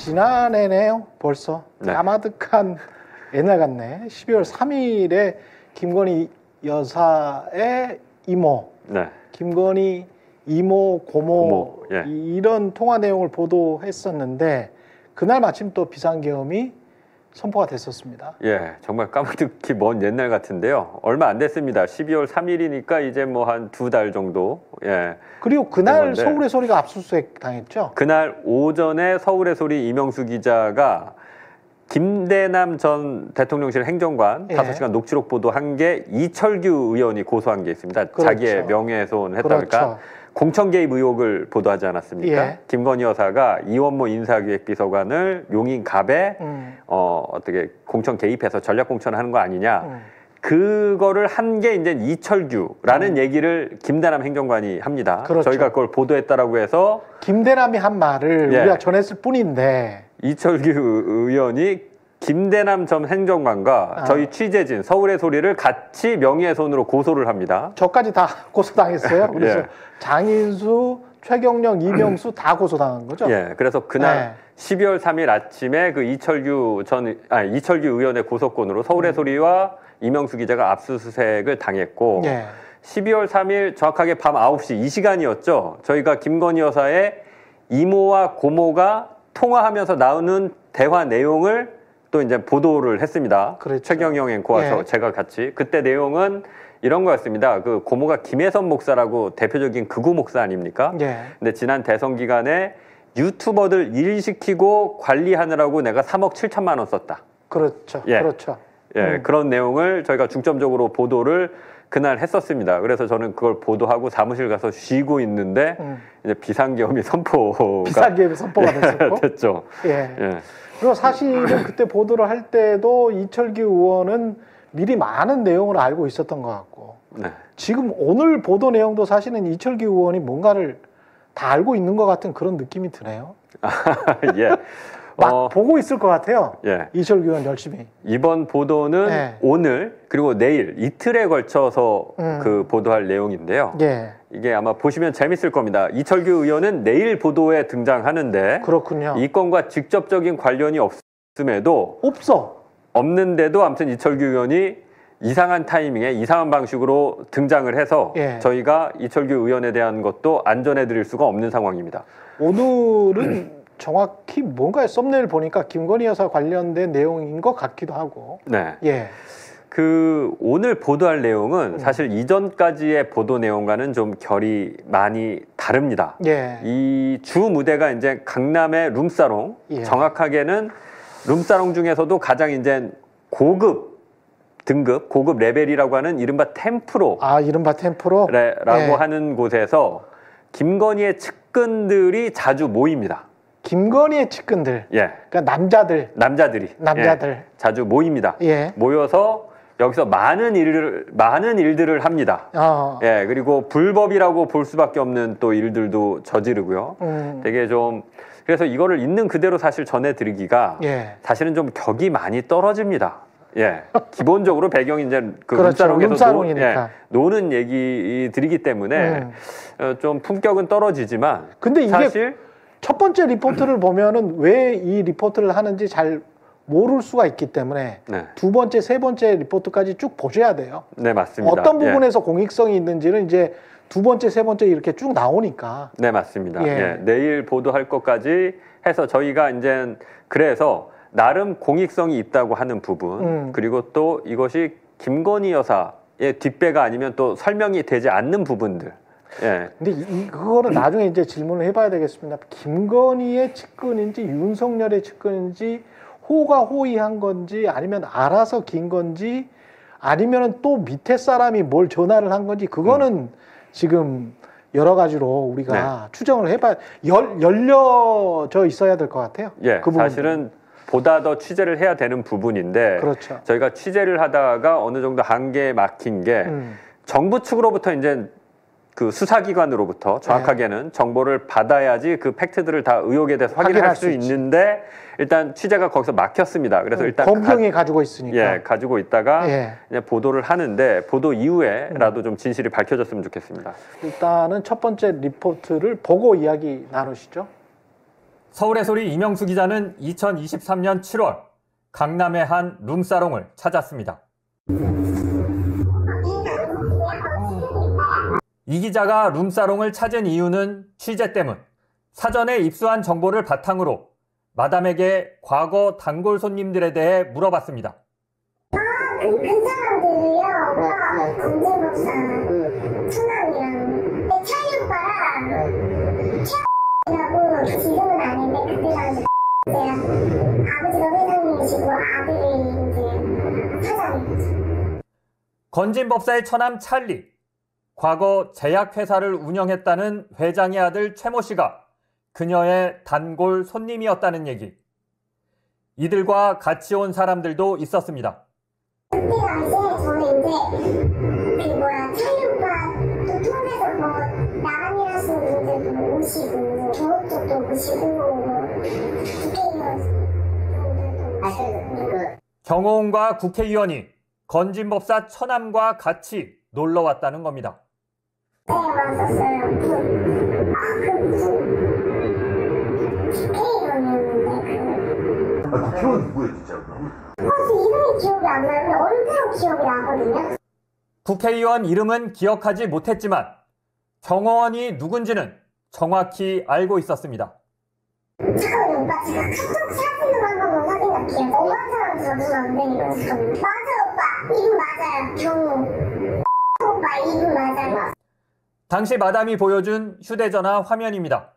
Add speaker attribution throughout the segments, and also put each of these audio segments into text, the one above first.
Speaker 1: 지난해네요, 벌써.
Speaker 2: 네.
Speaker 1: 까마득한 옛날 같네. 12월 3일에 김건희 여사의 이모,
Speaker 2: 네.
Speaker 1: 김건희 이모, 고모,
Speaker 2: 예.
Speaker 1: 이런 통화 내용을 보도했었는데 그날 마침 또 비상계엄이 선포가 됐었습니다.
Speaker 2: 예, 정말 까마득히 먼 옛날 같은데요. 얼마 안 됐습니다. 12월 3일이니까 이제 뭐 한 2달 정도. 예.
Speaker 1: 그리고 그날 서울의 소리가 압수수색 당했죠?
Speaker 2: 그날 오전에 서울의 소리 이명수 기자가 김대남 전 대통령실 행정관
Speaker 1: 예.
Speaker 2: 5시간 녹취록 보도한 게 이철규 의원이 고소한 게 있습니다.
Speaker 1: 그렇죠.
Speaker 2: 자기의 명예훼손 했다니까.
Speaker 1: 그렇죠.
Speaker 2: 공천 개입 의혹을 보도하지 않았습니까?
Speaker 1: 예.
Speaker 2: 김건희 여사가 이원모 인사기획비서관을 용인 갑에 어떻게 공천 개입해서 전략 공천을 하는 거 아니냐. 그거를 한 게 이제 이철규라는 얘기를 김대남 행정관이 합니다.
Speaker 1: 그렇죠.
Speaker 2: 저희가 그걸 보도했다라고 해서
Speaker 1: 김대남이 한 말을
Speaker 2: 예.
Speaker 1: 우리가 전했을 뿐인데
Speaker 2: 이철규 의원이 김대남 전 행정관과 저희 취재진 서울의 소리를 같이 명예훼손으로 고소를 합니다.
Speaker 1: 저까지 다 고소당했어요. 그래서
Speaker 2: 예.
Speaker 1: 장인수, 최경령, 이명수 다 고소당한 거죠.
Speaker 2: 예, 그래서 그날
Speaker 1: 네.
Speaker 2: 12월 3일 아침에 그 이철규 의원의 고소권으로 서울의 소리와 이명수 기자가 압수수색을 당했고
Speaker 1: 예.
Speaker 2: 12월 3일 정확하게 밤 9시 이 시간이었죠. 저희가 김건희 여사의 이모와 고모가 통화하면서 나오는 대화 내용을 또 이제 보도를 했습니다.
Speaker 1: 그렇죠.
Speaker 2: 최경영 앵커와
Speaker 1: 예.
Speaker 2: 제가 같이 그때 내용은 이런 거였습니다. 그 고모가 김혜선 목사라고 대표적인 극우 목사 아닙니까?
Speaker 1: 예.
Speaker 2: 근데 지난 대선 기간에 유튜버들 일시키고 관리하느라고 내가 3억 7천만 원 썼다.
Speaker 1: 그렇죠.
Speaker 2: 예.
Speaker 1: 그렇죠.
Speaker 2: 예, 그런 내용을 저희가 중점적으로 보도를 그날 했었습니다. 그래서 저는 그걸 보도하고 사무실 가서 쉬고 있는데 이제 비상계엄이 선포가
Speaker 1: 됐었고.
Speaker 2: 됐죠.
Speaker 1: 예.
Speaker 2: 예.
Speaker 1: 그리고 사실은 그때 보도를 할 때도 이철규 의원은 미리 많은 내용을 알고 있었던 것 같고
Speaker 2: 네.
Speaker 1: 지금 오늘 보도 내용도 사실은 이철규 의원이 뭔가를 다 알고 있는 것 같은 그런 느낌이 드네요.
Speaker 2: 예.
Speaker 1: 막 보고 있을 것 같아요.
Speaker 2: 예.
Speaker 1: 이철규 의원 열심히.
Speaker 2: 이번 보도는
Speaker 1: 예.
Speaker 2: 오늘 그리고 내일 이틀에 걸쳐서 그 보도할 내용인데요.
Speaker 1: 예.
Speaker 2: 이게 아마 보시면 재밌을 겁니다. 이철규 의원은 내일 보도에 등장하는데
Speaker 1: 그렇군요.
Speaker 2: 이 건과 직접적인 관련이 없음에도 없는데도 아무튼 이철규 의원이 이상한 타이밍에 이상한 방식으로 등장을 해서
Speaker 1: 예.
Speaker 2: 저희가 이철규 의원에 대한 것도 안전해 드릴 수가 없는 상황입니다.
Speaker 1: 오늘은 정확히 뭔가요? 썸네일 보니까 김건희 여사 관련된 내용인 것 같기도 하고.
Speaker 2: 네.
Speaker 1: 예.
Speaker 2: 그 오늘 보도할 내용은 사실 이전까지의 보도 내용과는 좀 결이 많이 다릅니다.
Speaker 1: 예.
Speaker 2: 이 주 무대가 이제 강남의 룸사롱,
Speaker 1: 예.
Speaker 2: 정확하게는 룸사롱 중에서도 가장 이제 고급 등급, 고급 레벨이라고 하는 이른바 템프로.
Speaker 1: 이른바 템프로?
Speaker 2: 라고
Speaker 1: 예.
Speaker 2: 하는 곳에서 김건희의 측근들이 자주 모입니다.
Speaker 1: 김건희의 측근들.
Speaker 2: 예.
Speaker 1: 그러니까 남자들이.
Speaker 2: 예, 자주 모입니다.
Speaker 1: 예.
Speaker 2: 모여서 여기서 많은 일들을 합니다. 예, 그리고 불법이라고 볼 수밖에 없는 또 일들도 저지르고요. 되게 좀 그래서 이거를 있는 그대로 사실 전해드리기가
Speaker 1: 예.
Speaker 2: 사실은 좀 격이 많이 떨어집니다. 예, 기본적으로 배경이 이제 그
Speaker 1: 그렇죠.
Speaker 2: 룸사롱에서
Speaker 1: 노는
Speaker 2: 얘기들이기 때문에 좀 품격은 떨어지지만
Speaker 1: 근데 이게
Speaker 2: 사실
Speaker 1: 첫 번째 리포트를 보면은 왜 이 리포트를 하는지 잘 모를 수가 있기 때문에
Speaker 2: 네.
Speaker 1: 두 번째, 세 번째 리포트까지 쭉 보셔야 돼요.
Speaker 2: 네, 맞습니다.
Speaker 1: 어떤 부분에서 공익성이 있는지는 이제 두 번째, 세 번째 이렇게 쭉 나오니까.
Speaker 2: 네, 맞습니다.
Speaker 1: 예.
Speaker 2: 예, 내일 보도할 것까지 해서 저희가 이제 그래서 나름 공익성이 있다고 하는 부분 그리고 또 이것이 김건희 여사의 뒷배가 아니면 또 설명이 되지 않는 부분들. 예.
Speaker 1: 근데 그거는 나중에 이제 질문을 해봐야 되겠습니다. 김건희의 측근인지 윤석열의 측근인지 호가 호의한 건지 아니면 알아서 긴 건지 아니면 또 밑에 사람이 뭘 전화를 한 건지 그거는 지금 여러 가지로 우리가 추정을 해봐야 열려져 있어야 될 것 같아요.
Speaker 2: 예,
Speaker 1: 그
Speaker 2: 사실은 보다 더 취재를 해야 되는 부분인데
Speaker 1: 그렇죠.
Speaker 2: 저희가 취재를 하다가 어느 정도 한계에 막힌 게 정부 측으로부터 이제 그 수사기관으로부터 정확하게는 정보를 받아야지 그 팩트들을 다 의혹에 대해서 확인할 수 있는데 일단 취재가 거기서 막혔습니다. 그래서 일단
Speaker 1: 검경이 가지고 있으니까.
Speaker 2: 예, 가지고 있다가 이제 보도를 하는데 보도 이후에라도 좀 진실이 밝혀졌으면 좋겠습니다.
Speaker 1: 일단은 첫 번째 리포트를 보고 이야기 나누시죠.
Speaker 2: 서울의 소리 이명수 기자는 2023년 7월 강남의 한 룸사롱을 찾았습니다. 이 기자가 룸사롱을 찾은 이유는 취재 때문. 사전에 입수한 정보를 바탕으로 마담에게 과거 단골 손님들에 대해 물어봤습니다.
Speaker 3: 그 사람들이요, 검진법사 천남이랑 차이 오빠랑 최이라고 지금은 아닌데 그때 당시 아버지가 회장님이시고 아들이 이제 사장님이죠.
Speaker 2: 건진법사의 처남 찰리. 과거 제약회사를 운영했다는 회장의 아들 최모 씨가 그녀의 단골 손님이었다는 얘기. 이들과 같이 온 사람들도 있었습니다.
Speaker 3: 그때 당시에 저는 이제 차이 오빠도 통해서 나간 일 하시는 분들도 오시고 경호 쪽도 오시고 국회의원
Speaker 2: 경호원과 국회의원이 건진법사 처남과 같이 놀러 왔다는 겁니다.
Speaker 3: 네, 왔었어요. 국회의원이었는데
Speaker 4: 국회의원 누구예요, 진짜 그럼?
Speaker 3: 이름이 기억이 안 나는데 얼굴은 기억이 나거든요.
Speaker 2: 국회의원 이름은 기억하지 못했지만 경호원이 누군지는 정확히 알고 있었습니다.
Speaker 3: 잠깐만요, 오빠. 제가 카톡 사진으로 한번 확인할게요. 너무한 사람 잡으면 안 되니까. 맞아, 오빠. 이분 맞아요. 경호. 오빠, 이분 맞아요.
Speaker 2: 당시 마담이 보여준 휴대전화 화면입니다.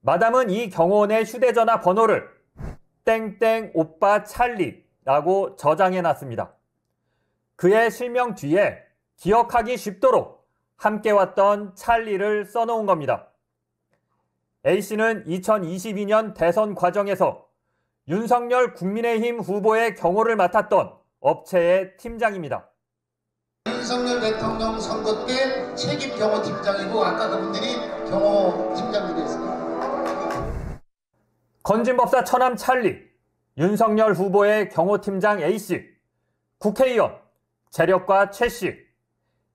Speaker 2: 마담은 이 경호원의 휴대전화 번호를 땡땡 오빠 찰리라고 저장해놨습니다. 그의 실명 뒤에 기억하기 쉽도록 함께 왔던 찰리를 써놓은 겁니다. A씨는 2022년 대선 과정에서 윤석열 국민의힘 후보의 경호를 맡았던 업체의 팀장입니다.
Speaker 5: 윤석열 대통령 선거 때 책임 경호팀장이고 아까 그분들이 경호팀장들이었습니다.
Speaker 2: 건진법사 처남 찰리, 윤석열 후보의 경호팀장 A씨, 국회의원, 재력가 최씨.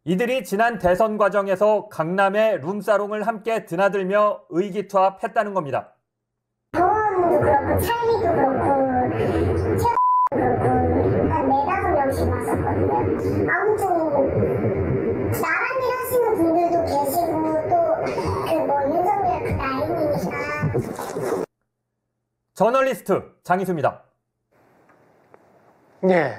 Speaker 2: 이들이 지난 대선 과정에서 강남의 룸사롱을 함께 드나들며 의기투합했다는 겁니다.
Speaker 3: 경호원도 그렇고 찰리도 그렇고 최도 그렇고 한 4-5명씩 왔었거든요. 아무튼 나란 일 하시는 분들도 계시고 또 윤석열 그 라인이니까.
Speaker 2: 저널리스트 장희수입니다.
Speaker 1: 네.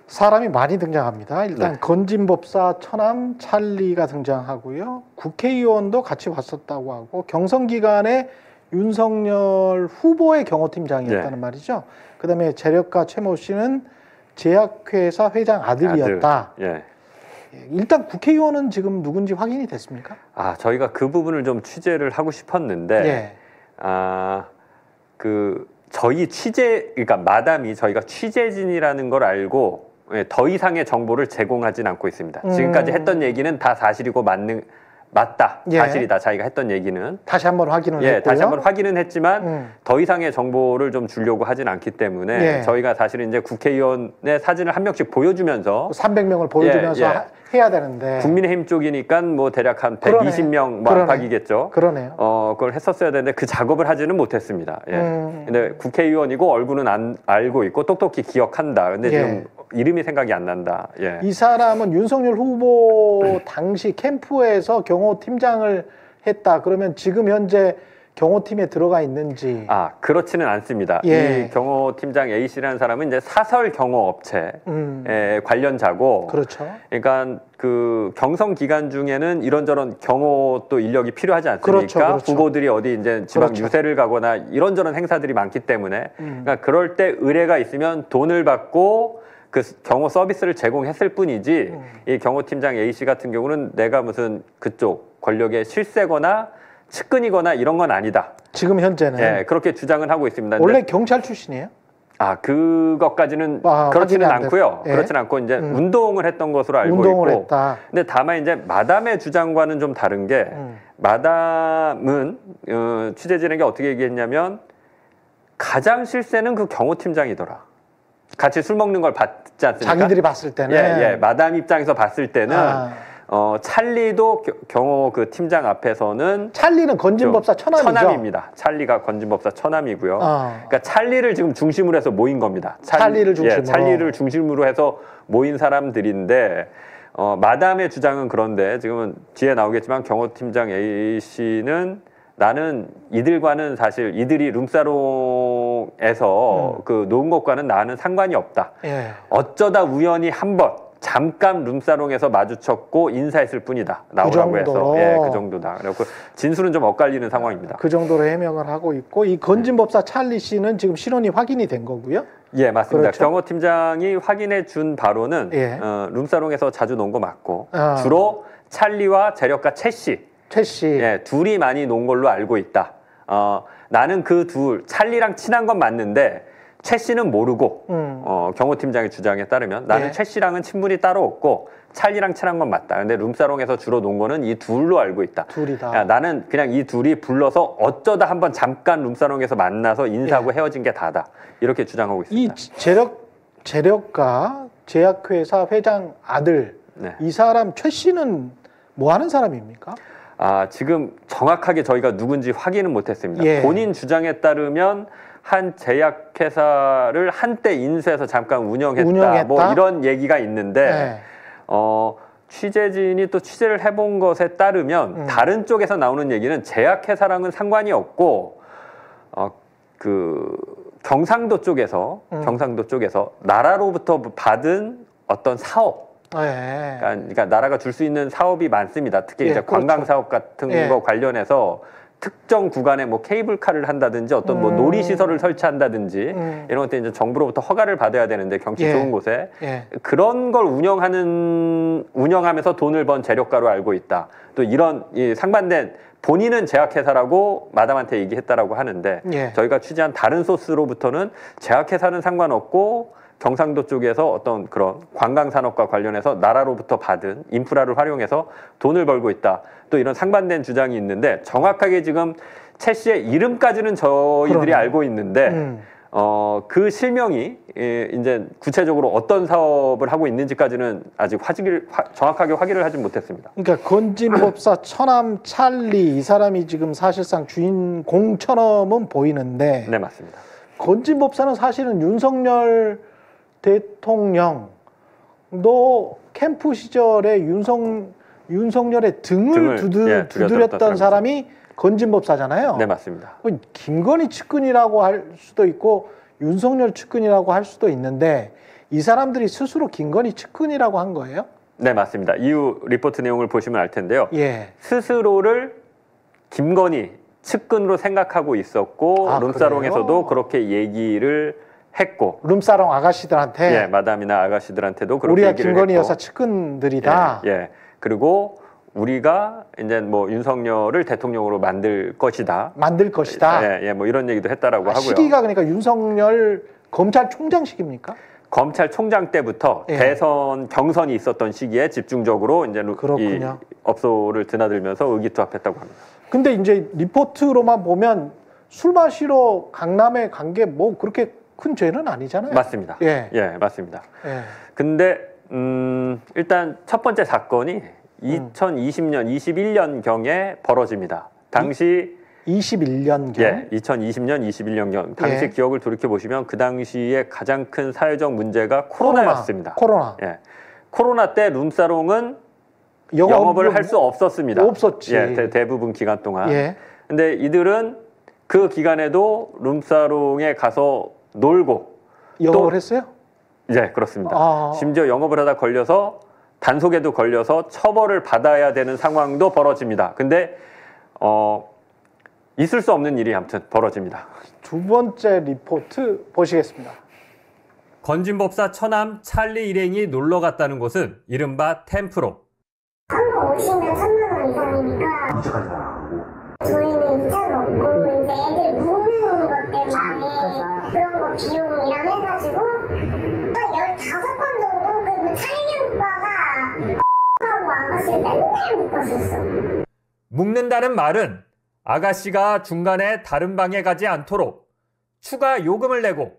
Speaker 1: 사람이 많이 등장합니다. 일단
Speaker 2: 네.
Speaker 1: 건진법사 처남 찰리가 등장하고요. 국회의원도 같이 왔었다고 하고 경선기간에 윤석열 후보의 경호팀장이었다는 말이죠. 그다음에 재력가 최모 씨는 제약회사 회장 아들이었다.
Speaker 2: 예.
Speaker 1: 일단 국회의원은 지금 누군지 확인이 됐습니까?
Speaker 2: 저희가 그 부분을 좀 취재를 하고 싶었는데,
Speaker 1: 예.
Speaker 2: 저희 그러니까 마담이 저희가 취재진이라는 걸 알고 더 이상의 정보를 제공하진 않고 있습니다. 지금까지 했던 얘기는 다 사실이고 맞다.
Speaker 1: 예.
Speaker 2: 사실이다. 자기가 했던 얘기는.
Speaker 1: 다시 한번 확인을 했고요.
Speaker 2: 다시 한번 확인은 했지만 더 이상의 정보를 좀 주려고 하진 않기 때문에 저희가 사실은 이제 국회의원의 사진을 한 명씩 보여주면서
Speaker 1: 300명을 보여주면서 해야 되는데
Speaker 2: 국민의힘 쪽이니까 뭐 대략 한 120명 뭐 안팎이겠죠.
Speaker 1: 그러네요.
Speaker 2: 그걸 했었어야 되는데 그 작업을 하지는 못했습니다. 근데 국회의원이고 얼굴은 알고 있고 똑똑히 기억한다. 근데 지금 이름이 생각이 안 난다.
Speaker 1: 이 사람은 윤석열 후보 당시 캠프에서 경호팀장을 했다. 그러면 지금 현재 경호팀에 들어가 있는지?
Speaker 2: 그렇지는 않습니다. 이 경호팀장 A씨라는 사람은 이제 사설 경호업체 관련자고,
Speaker 1: 그렇죠.
Speaker 2: 그러니까 그 경선 기간 중에는 이런저런 경호 또 인력이 필요하지 않습니까?
Speaker 1: 그렇죠.
Speaker 2: 후보들이 어디 이제 지방 유세를 가거나 이런저런 행사들이 많기 때문에, 그러니까 그럴 때 의뢰가 있으면 돈을 받고 그 경호 서비스를 제공했을 뿐이지, 이 경호팀장 A씨 같은 경우는 내가 무슨 그쪽 권력의 실세거나 측근이거나 이런 건 아니다.
Speaker 1: 지금 현재는
Speaker 2: 그렇게 주장은 하고 있습니다.
Speaker 1: 원래 경찰 출신이에요?
Speaker 2: 그것까지는 그렇지는 않고요. 그렇지는 않고 이제 운동을 했던 것으로 알고 있고.
Speaker 1: 했다.
Speaker 2: 근데 다만 이제 마담의 주장과는 좀 다른 게, 마담은 취재진에게 어떻게 얘기했냐면 가장 실세는 그 경호팀장이더라. 같이 술 먹는 걸 봤지 않습니까?
Speaker 1: 자기들이 봤을 때는.
Speaker 2: 마담 입장에서 봤을 때는 찰리도 경호 그 팀장 앞에서는
Speaker 1: 찰리는 건진법사 처남이죠.
Speaker 2: 처남입니다. 찰리가 건진법사 처남이고요. 그러니까 찰리를 지금 중심으로 해서 모인 겁니다.
Speaker 1: 찰리를 중심으로.
Speaker 2: 예, 찰리를 중심으로 해서 모인 사람들인데 마담의 주장은 그런데 지금은 뒤에 나오겠지만 경호팀장 A 씨는 나는 이들과는 사실 이들이 룸사롱에서 그 놓은 것과는 나는 상관이 없다.
Speaker 1: 예.
Speaker 2: 어쩌다 우연히 한 번 잠깐 룸사롱에서 마주쳤고 인사했을 뿐이다. 나오라고 해서 그 정도다. 그래서 진술은 좀 엇갈리는 상황입니다.
Speaker 1: 그 정도로 해명을 하고 있고 이 건진법사 찰리 씨는 지금 신원이 확인이 된 거고요.
Speaker 2: 예, 맞습니다.
Speaker 1: 그렇죠?
Speaker 2: 경호팀장이 확인해 준 바로는
Speaker 1: 예.
Speaker 2: 룸사롱에서 자주 논 거 맞고 주로 찰리와 재력가 최 씨, 예, 둘이 많이 논 걸로 알고 있다. 나는 그 찰리랑 친한 건 맞는데 최 씨는 모르고 경호팀장의 주장에 따르면 나는
Speaker 1: 예.
Speaker 2: 최 씨랑은 친분이 따로 없고 찰리랑 친한 건 맞다. 근데 룸사롱에서 주로 논 거는 이 둘로 알고 있다.
Speaker 1: 둘이다.
Speaker 2: 야, 나는 그냥 이 둘이 불러서 어쩌다 한번 잠깐 룸사롱에서 만나서 인사하고 헤어진 게 다다. 이렇게 주장하고 있습니다.
Speaker 1: 이 재력가 제약회사 회장 아들 이 사람 최 씨는 뭐 하는 사람입니까?
Speaker 2: 지금 정확하게 저희가 누군지 확인은 못했습니다.
Speaker 1: 예.
Speaker 2: 본인 주장에 따르면 한 제약회사를 한때 인수해서 잠깐 운영했다. 뭐 이런 얘기가 있는데 취재진이 또 취재를 해본 것에 따르면 다른 쪽에서 나오는 얘기는 제약회사랑은 상관이 없고 그 경상도 쪽에서 나라로부터 받은 어떤 사업 그러니까 나라가 줄 수 있는 사업이 많습니다. 특히 이제 관광 사업 같은 거 관련해서 특정 구간에 뭐 케이블카를 한다든지 어떤 뭐 놀이 시설을 설치한다든지 이런 것들 이제 정부로부터 허가를 받아야 되는데 경치 좋은 곳에 그런 걸 운영하면서 돈을 번 재력가로 알고 있다. 또 이런 상반된 본인은 제약회사라고 마담한테 얘기했다라고 하는데 저희가 취재한 다른 소스로부터는 제약회사는 상관없고 경상도 쪽에서 어떤 그런 관광산업과 관련해서 나라로부터 받은 인프라를 활용해서 돈을 벌고 있다. 또 이런 상반된 주장이 있는데 정확하게 지금 최 씨의 이름까지는 저희들이 알고 있는데 그 실명이 이제 구체적으로 어떤 사업을 하고 있는지까지는 아직 정확하게 확인을 하지 못했습니다.
Speaker 1: 그러니까 건진법사 처남 찰리 이 사람이 지금 사실상 주인공처럼은 보이는데
Speaker 2: 네, 맞습니다.
Speaker 1: 건진법사는 사실은 윤석열 대통령도 캠프 시절에 윤석열의 등을 두드렸던 사람이 건진법사잖아요.
Speaker 2: 네, 맞습니다.
Speaker 1: 김건희 측근이라고 할 수도 있고 윤석열 측근이라고 할 수도 있는데 이 사람들이 스스로 김건희 측근이라고 한 거예요?
Speaker 2: 네, 맞습니다. 이후 리포트 내용을 보시면 알 텐데요. 스스로를 김건희 측근으로 생각하고 있었고 룸사롱에서도 그래요? 그렇게 얘기를 했고
Speaker 1: 룸사롱 아가씨들한테
Speaker 2: 마담이나 아가씨들한테도 그렇게
Speaker 1: 우리가
Speaker 2: 얘기를
Speaker 1: 김건희
Speaker 2: 했고,
Speaker 1: 여사 측근들이다.
Speaker 2: 그리고 우리가 이제 뭐 윤석열을 대통령으로 만들 것이다. 뭐 이런 얘기도 했다라고 하고요.
Speaker 1: 시기가 그러니까 윤석열 검찰총장식입니까?
Speaker 2: 검찰총장 때부터 대선 경선이 있었던 시기에 집중적으로 이제 이 업소를 드나들면서 의기투합했다고 합니다.
Speaker 1: 근데 이제 리포트로만 보면 술 마시러 강남에 간 게 뭐 그렇게 큰 죄는 아니잖아요.
Speaker 2: 맞습니다. 맞습니다. 근데 일단 첫 번째 사건이 2020년, 21년경에 벌어집니다. 당시
Speaker 1: 21년경?
Speaker 2: 2020년, 21년경. 당시 기억을 돌이켜보시면 그 당시에 가장 큰 사회적 문제가 코로나였습니다. 코로나 때 룸사롱은 영업을 할 수 없었습니다.
Speaker 1: 없었지.
Speaker 2: 대부분 기간 동안. 근데 이들은 그 기간에도 룸사롱에 가서 놀고
Speaker 1: 영업을 했어요?
Speaker 2: 네, 그렇습니다. 심지어 영업을 하다 걸려서 단속에도 걸려서 처벌을 받아야 되는 상황도 벌어집니다. 근데 있을 수 없는 일이 아무튼 벌어집니다.
Speaker 1: 두 번째 리포트 보시겠습니다.
Speaker 4: 건진법사 처남 찰리 일행이 놀러 갔다는 곳은 이른바 템프로.
Speaker 3: 한번 오시면 1,000만 원 이상이니까 저희는 이자도 없고 이제 애들 묵는 것 때문에 그런 거 비용이랑 해가지고 한 15번 정도 그 찰리 오빠가 하고 아가씨를 맨날 묶었었어.
Speaker 4: 묶는다는 말은 아가씨가 중간에 다른 방에 가지 않도록 추가 요금을 내고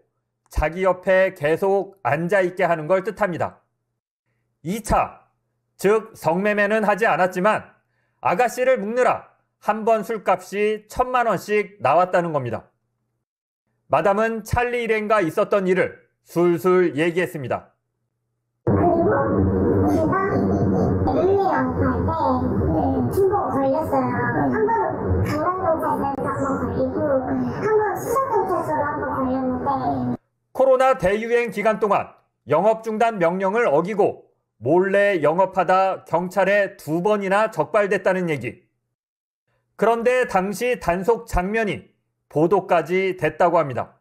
Speaker 4: 자기 옆에 계속 앉아있게 하는 걸 뜻합니다. 2차, 즉 성매매는 하지 않았지만 아가씨를 묶느라 한 번 술값이 1,000만 원씩 나왔다는 겁니다. 마담은 찰리 일행과 있었던 일을 술술 얘기했습니다.
Speaker 3: 그리고 제가 릴레이 영업할 때 중복 걸렸어요. 한 번 강남경찰서에서 한 번 걸리고 한 번 수서경찰서로 한 번 걸렸는데
Speaker 4: 코로나 대유행 기간 동안 영업 중단 명령을 어기고 몰래 영업하다 경찰에 2번이나 적발됐다는 얘기. 그런데 당시 단속 장면이 보도까지 됐다고 합니다.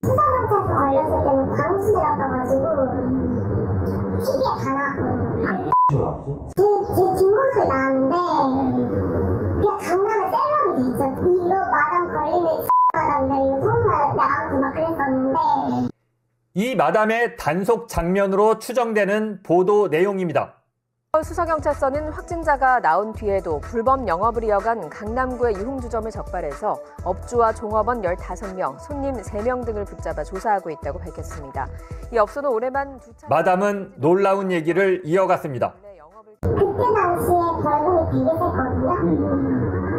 Speaker 3: 수서경찰서 걸렸을 때는 광수들이었어가지고 TV에 다 나왔거든요. 제 뒷모습이 나왔는데 그냥 강남에 셀럽이 됐죠. 이거 마담 걸리면 마담이다 이거 소문나 나가고 막 그랬었는데
Speaker 4: 이 마담의 단속 장면으로 추정되는 보도 내용입니다.
Speaker 6: 수서경찰서는 확진자가 나온 뒤에도 불법 영업을 이어간 강남구의 유흥주점을 적발해서 업주와 종업원 15명, 손님 3명 등을 붙잡아 조사하고 있다고 밝혔습니다. 이 업소는 올해만
Speaker 4: 마담은 놀라운 얘기를 이어갔습니다.
Speaker 3: 그때 당시에 벌금이 되게 셌거든요.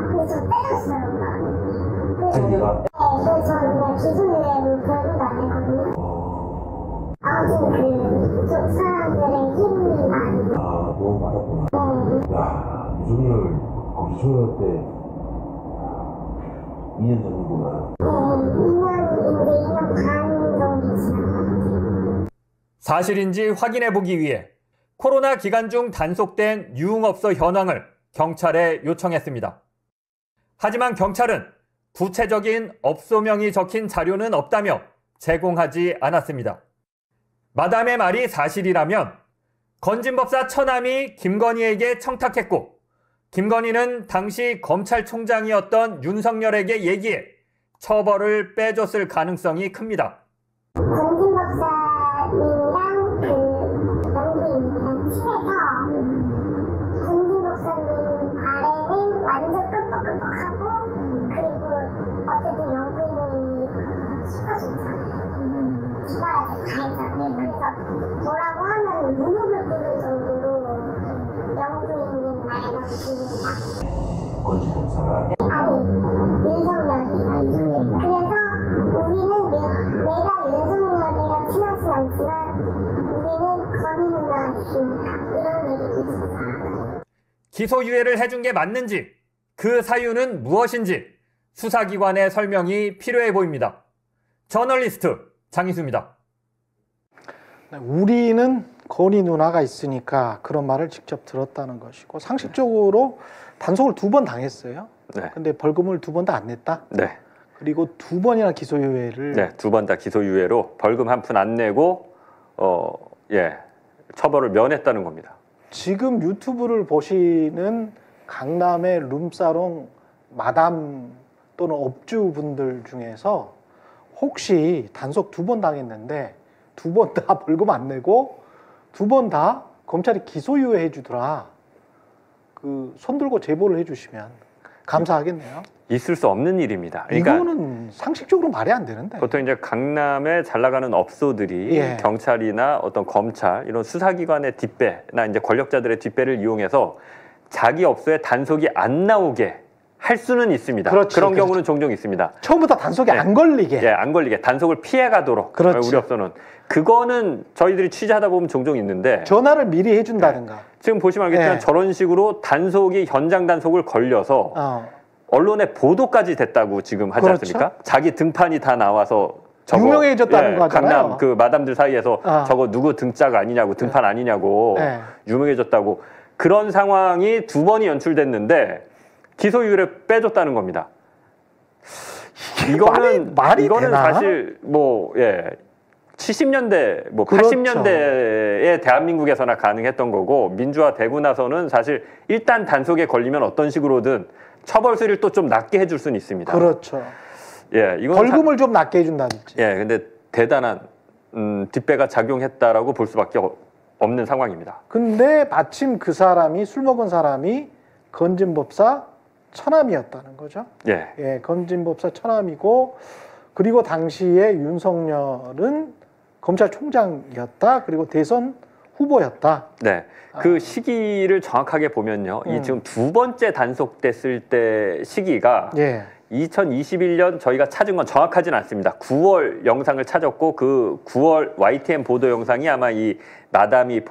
Speaker 3: 근데 저 때렸어요. 그래서 저는 그냥 기소유예로 벌금도 안 냈거든요. 아무튼 그 사람들의 힘이 많이
Speaker 7: 너무 많았구나. 야, 유승열 거기 소열 때 2년 전이구나.
Speaker 3: 2년 반 정도 지났어요.
Speaker 4: 사실인지 확인해보기 위해 코로나 기간 중 단속된 유흥업소 현황을 경찰에 요청했습니다. 하지만 경찰은 구체적인 업소명이 적힌 자료는 없다며 제공하지 않았습니다. 마담의 말이 사실이라면 건진법사 처남이 김건희에게 청탁했고 김건희는 당시 검찰총장이었던 윤석열에게 얘기해 처벌을 빼줬을 가능성이 큽니다.
Speaker 3: 건진법사님이랑 그 영부인이랑 친해서 건진법사님 아래는 완전 끔뻑끔뻑하고 그리고 어쨌든 영부인이 수가 좋잖아요. 주말에 다 했잖아요. 그래서 뭐라고 하면 무릎을 꿇을 정도로 영부인님 나이가 붙습니다.
Speaker 7: 건지검사가
Speaker 3: 아니, 윤석열이. 그래서 우리는 내가 윤석열이랑 친하진 않지만 우리는 건희 누나가 있으니까 이런 얘기도 있었어요.
Speaker 4: 기소유예를 해준 게 맞는지 그 사유는 무엇인지 수사기관의 설명이 필요해 보입니다. 저널리스트 장희수입니다.
Speaker 1: 우리는 건희 누나가 있으니까 그런 말을 직접 들었다는 것이고 상식적으로 단속을 2번 당했어요.
Speaker 2: 네.
Speaker 1: 근데 벌금을 2번 다 안 냈다.
Speaker 2: 네.
Speaker 1: 그리고 2번이나 기소유예를
Speaker 2: 네, 2번 다 기소유예로 벌금 한 푼 안 내고 처벌을 면했다는 겁니다.
Speaker 1: 지금 유튜브를 보시는 강남의 룸사롱 마담 또는 업주분들 중에서 혹시 단속 2번 당했는데 2번 다 벌금 안 내고 2번 다 검찰이 기소유예 해주더라. 그 손 들고 제보를 해주시면 감사하겠네요.
Speaker 2: 있을 수 없는 일입니다. 그러니까
Speaker 1: 이거는 상식적으로 말이 안 되는데.
Speaker 2: 보통 이제 강남에 잘 나가는 업소들이
Speaker 1: 예.
Speaker 2: 경찰이나 어떤 검찰 이런 수사기관의 뒷배나 이제 권력자들의 뒷배를 이용해서 자기 업소에 단속이 안 나오게 할 수는 있습니다.
Speaker 1: 그렇지,
Speaker 2: 그런
Speaker 1: 그렇지.
Speaker 2: 경우는 종종 있습니다.
Speaker 1: 처음부터 단속에
Speaker 2: 네.
Speaker 1: 안 걸리게.
Speaker 2: 예, 안 걸리게 단속을 피해 가도록
Speaker 1: 그렇지.
Speaker 2: 우리 업소는 그거는 저희들이 취재하다 보면 종종 있는데
Speaker 1: 전화를 미리 해준다든가.
Speaker 2: 지금 보시면 알겠지만
Speaker 1: 예.
Speaker 2: 저런 식으로 단속이 현장 단속을 걸려서 언론에 보도까지 됐다고 지금 하지
Speaker 1: 그렇죠.
Speaker 2: 않습니까? 자기 등판이 다 나와서 저거,
Speaker 1: 유명해졌다는 거잖아요.
Speaker 2: 강남 그 마담들 사이에서 저거 누구 등짝 아니냐고 등판 아니냐고 유명해졌다고 그런 상황이 2번이 연출됐는데 기소유예를 빼줬다는 겁니다. 이거는
Speaker 1: 말이
Speaker 2: 이거는
Speaker 1: 되나?
Speaker 2: 사실 70년대,
Speaker 1: 그렇죠.
Speaker 2: 80년대에 대한민국에서나 가능했던 거고 민주화되고 나서는 사실 일단 단속에 걸리면 어떤 식으로든 처벌 수위를 또 좀 낮게 해줄 수는 있습니다.
Speaker 1: 그렇죠.
Speaker 2: 예, 이건
Speaker 1: 벌금을 좀 낮게 해준다든지.
Speaker 2: 예, 근데 대단한 뒷배가 작용했다라고 볼 수밖에 없는 상황입니다.
Speaker 1: 근데 마침 그 사람이 술 먹은 사람이 건진법사 처남이었다는 거죠.
Speaker 2: 예,
Speaker 1: 예, 건진법사 처남이고 그리고 당시에 윤석열은 검찰총장이었다. 그리고 대선 후보였다.
Speaker 2: 네. 그 시기를 정확하게 보면요. 이 지금 두 번째 단속됐을 때 시기가
Speaker 1: 예.
Speaker 2: 2021년 저희가 찾은 건 정확하진 않습니다. 9월 영상을 찾았고 그 9월 YTN 보도 영상이 아마 이 마담이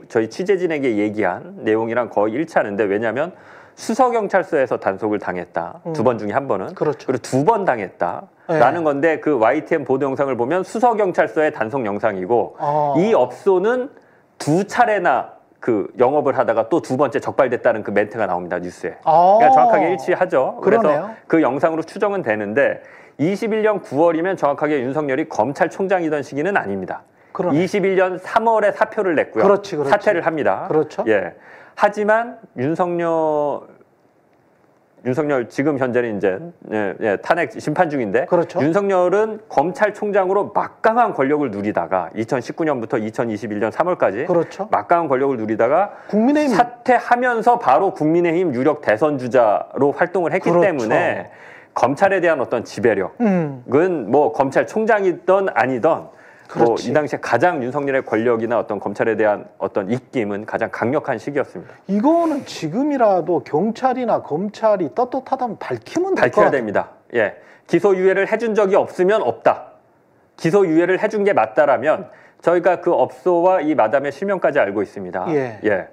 Speaker 2: 저희 취재진에게 얘기한 내용이랑 거의 일치하는데 왜냐하면 수서경찰서에서 단속을 당했다. 두 번 중에 한 번은.
Speaker 1: 그렇죠.
Speaker 2: 그리고 두 번 당했다라는 건데 그 YTN 보도 영상을 보면 수서경찰서의 단속 영상이고 이 업소는 두 차례나 그 영업을 하다가 또 두 번째 적발됐다는 그 멘트가 나옵니다. 뉴스에. 그러니까 정확하게 일치하죠. 그래서
Speaker 1: 그러네요.
Speaker 2: 그 영상으로 추정은 되는데 21년 9월이면 정확하게 윤석열이 검찰총장이던 시기는 아닙니다.
Speaker 1: 그러네.
Speaker 2: 21년 3월에 사표를 냈고요.
Speaker 1: 그렇지.
Speaker 2: 사퇴를 합니다.
Speaker 1: 그렇죠.
Speaker 2: 예. 하지만 윤석열 지금 현재는 이제 탄핵 심판 중인데
Speaker 1: 그렇죠.
Speaker 2: 윤석열은 검찰총장으로 막강한 권력을 누리다가 2019년부터 2021년 3월까지
Speaker 1: 그렇죠.
Speaker 2: 막강한 권력을 누리다가
Speaker 1: 국민의힘
Speaker 2: 사퇴하면서 바로 국민의힘 유력 대선 주자로 활동을 했기
Speaker 1: 그렇죠.
Speaker 2: 때문에 검찰에 대한 어떤 지배력은 뭐 검찰총장이든 아니든 뭐 이 당시에 가장 윤석열의 권력이나 어떤 검찰에 대한 어떤 입김은 가장 강력한 시기였습니다.
Speaker 1: 이거는 지금이라도 경찰이나 검찰이 떳떳하다면 밝히면 될 것
Speaker 2: 밝혀야
Speaker 1: 같아요.
Speaker 2: 됩니다. 예, 기소유예를 해준 적이 없으면 없다. 기소유예를 해준 게 맞다라면 저희가 그 업소와 이 마담의 실명까지 알고 있습니다.
Speaker 1: 예.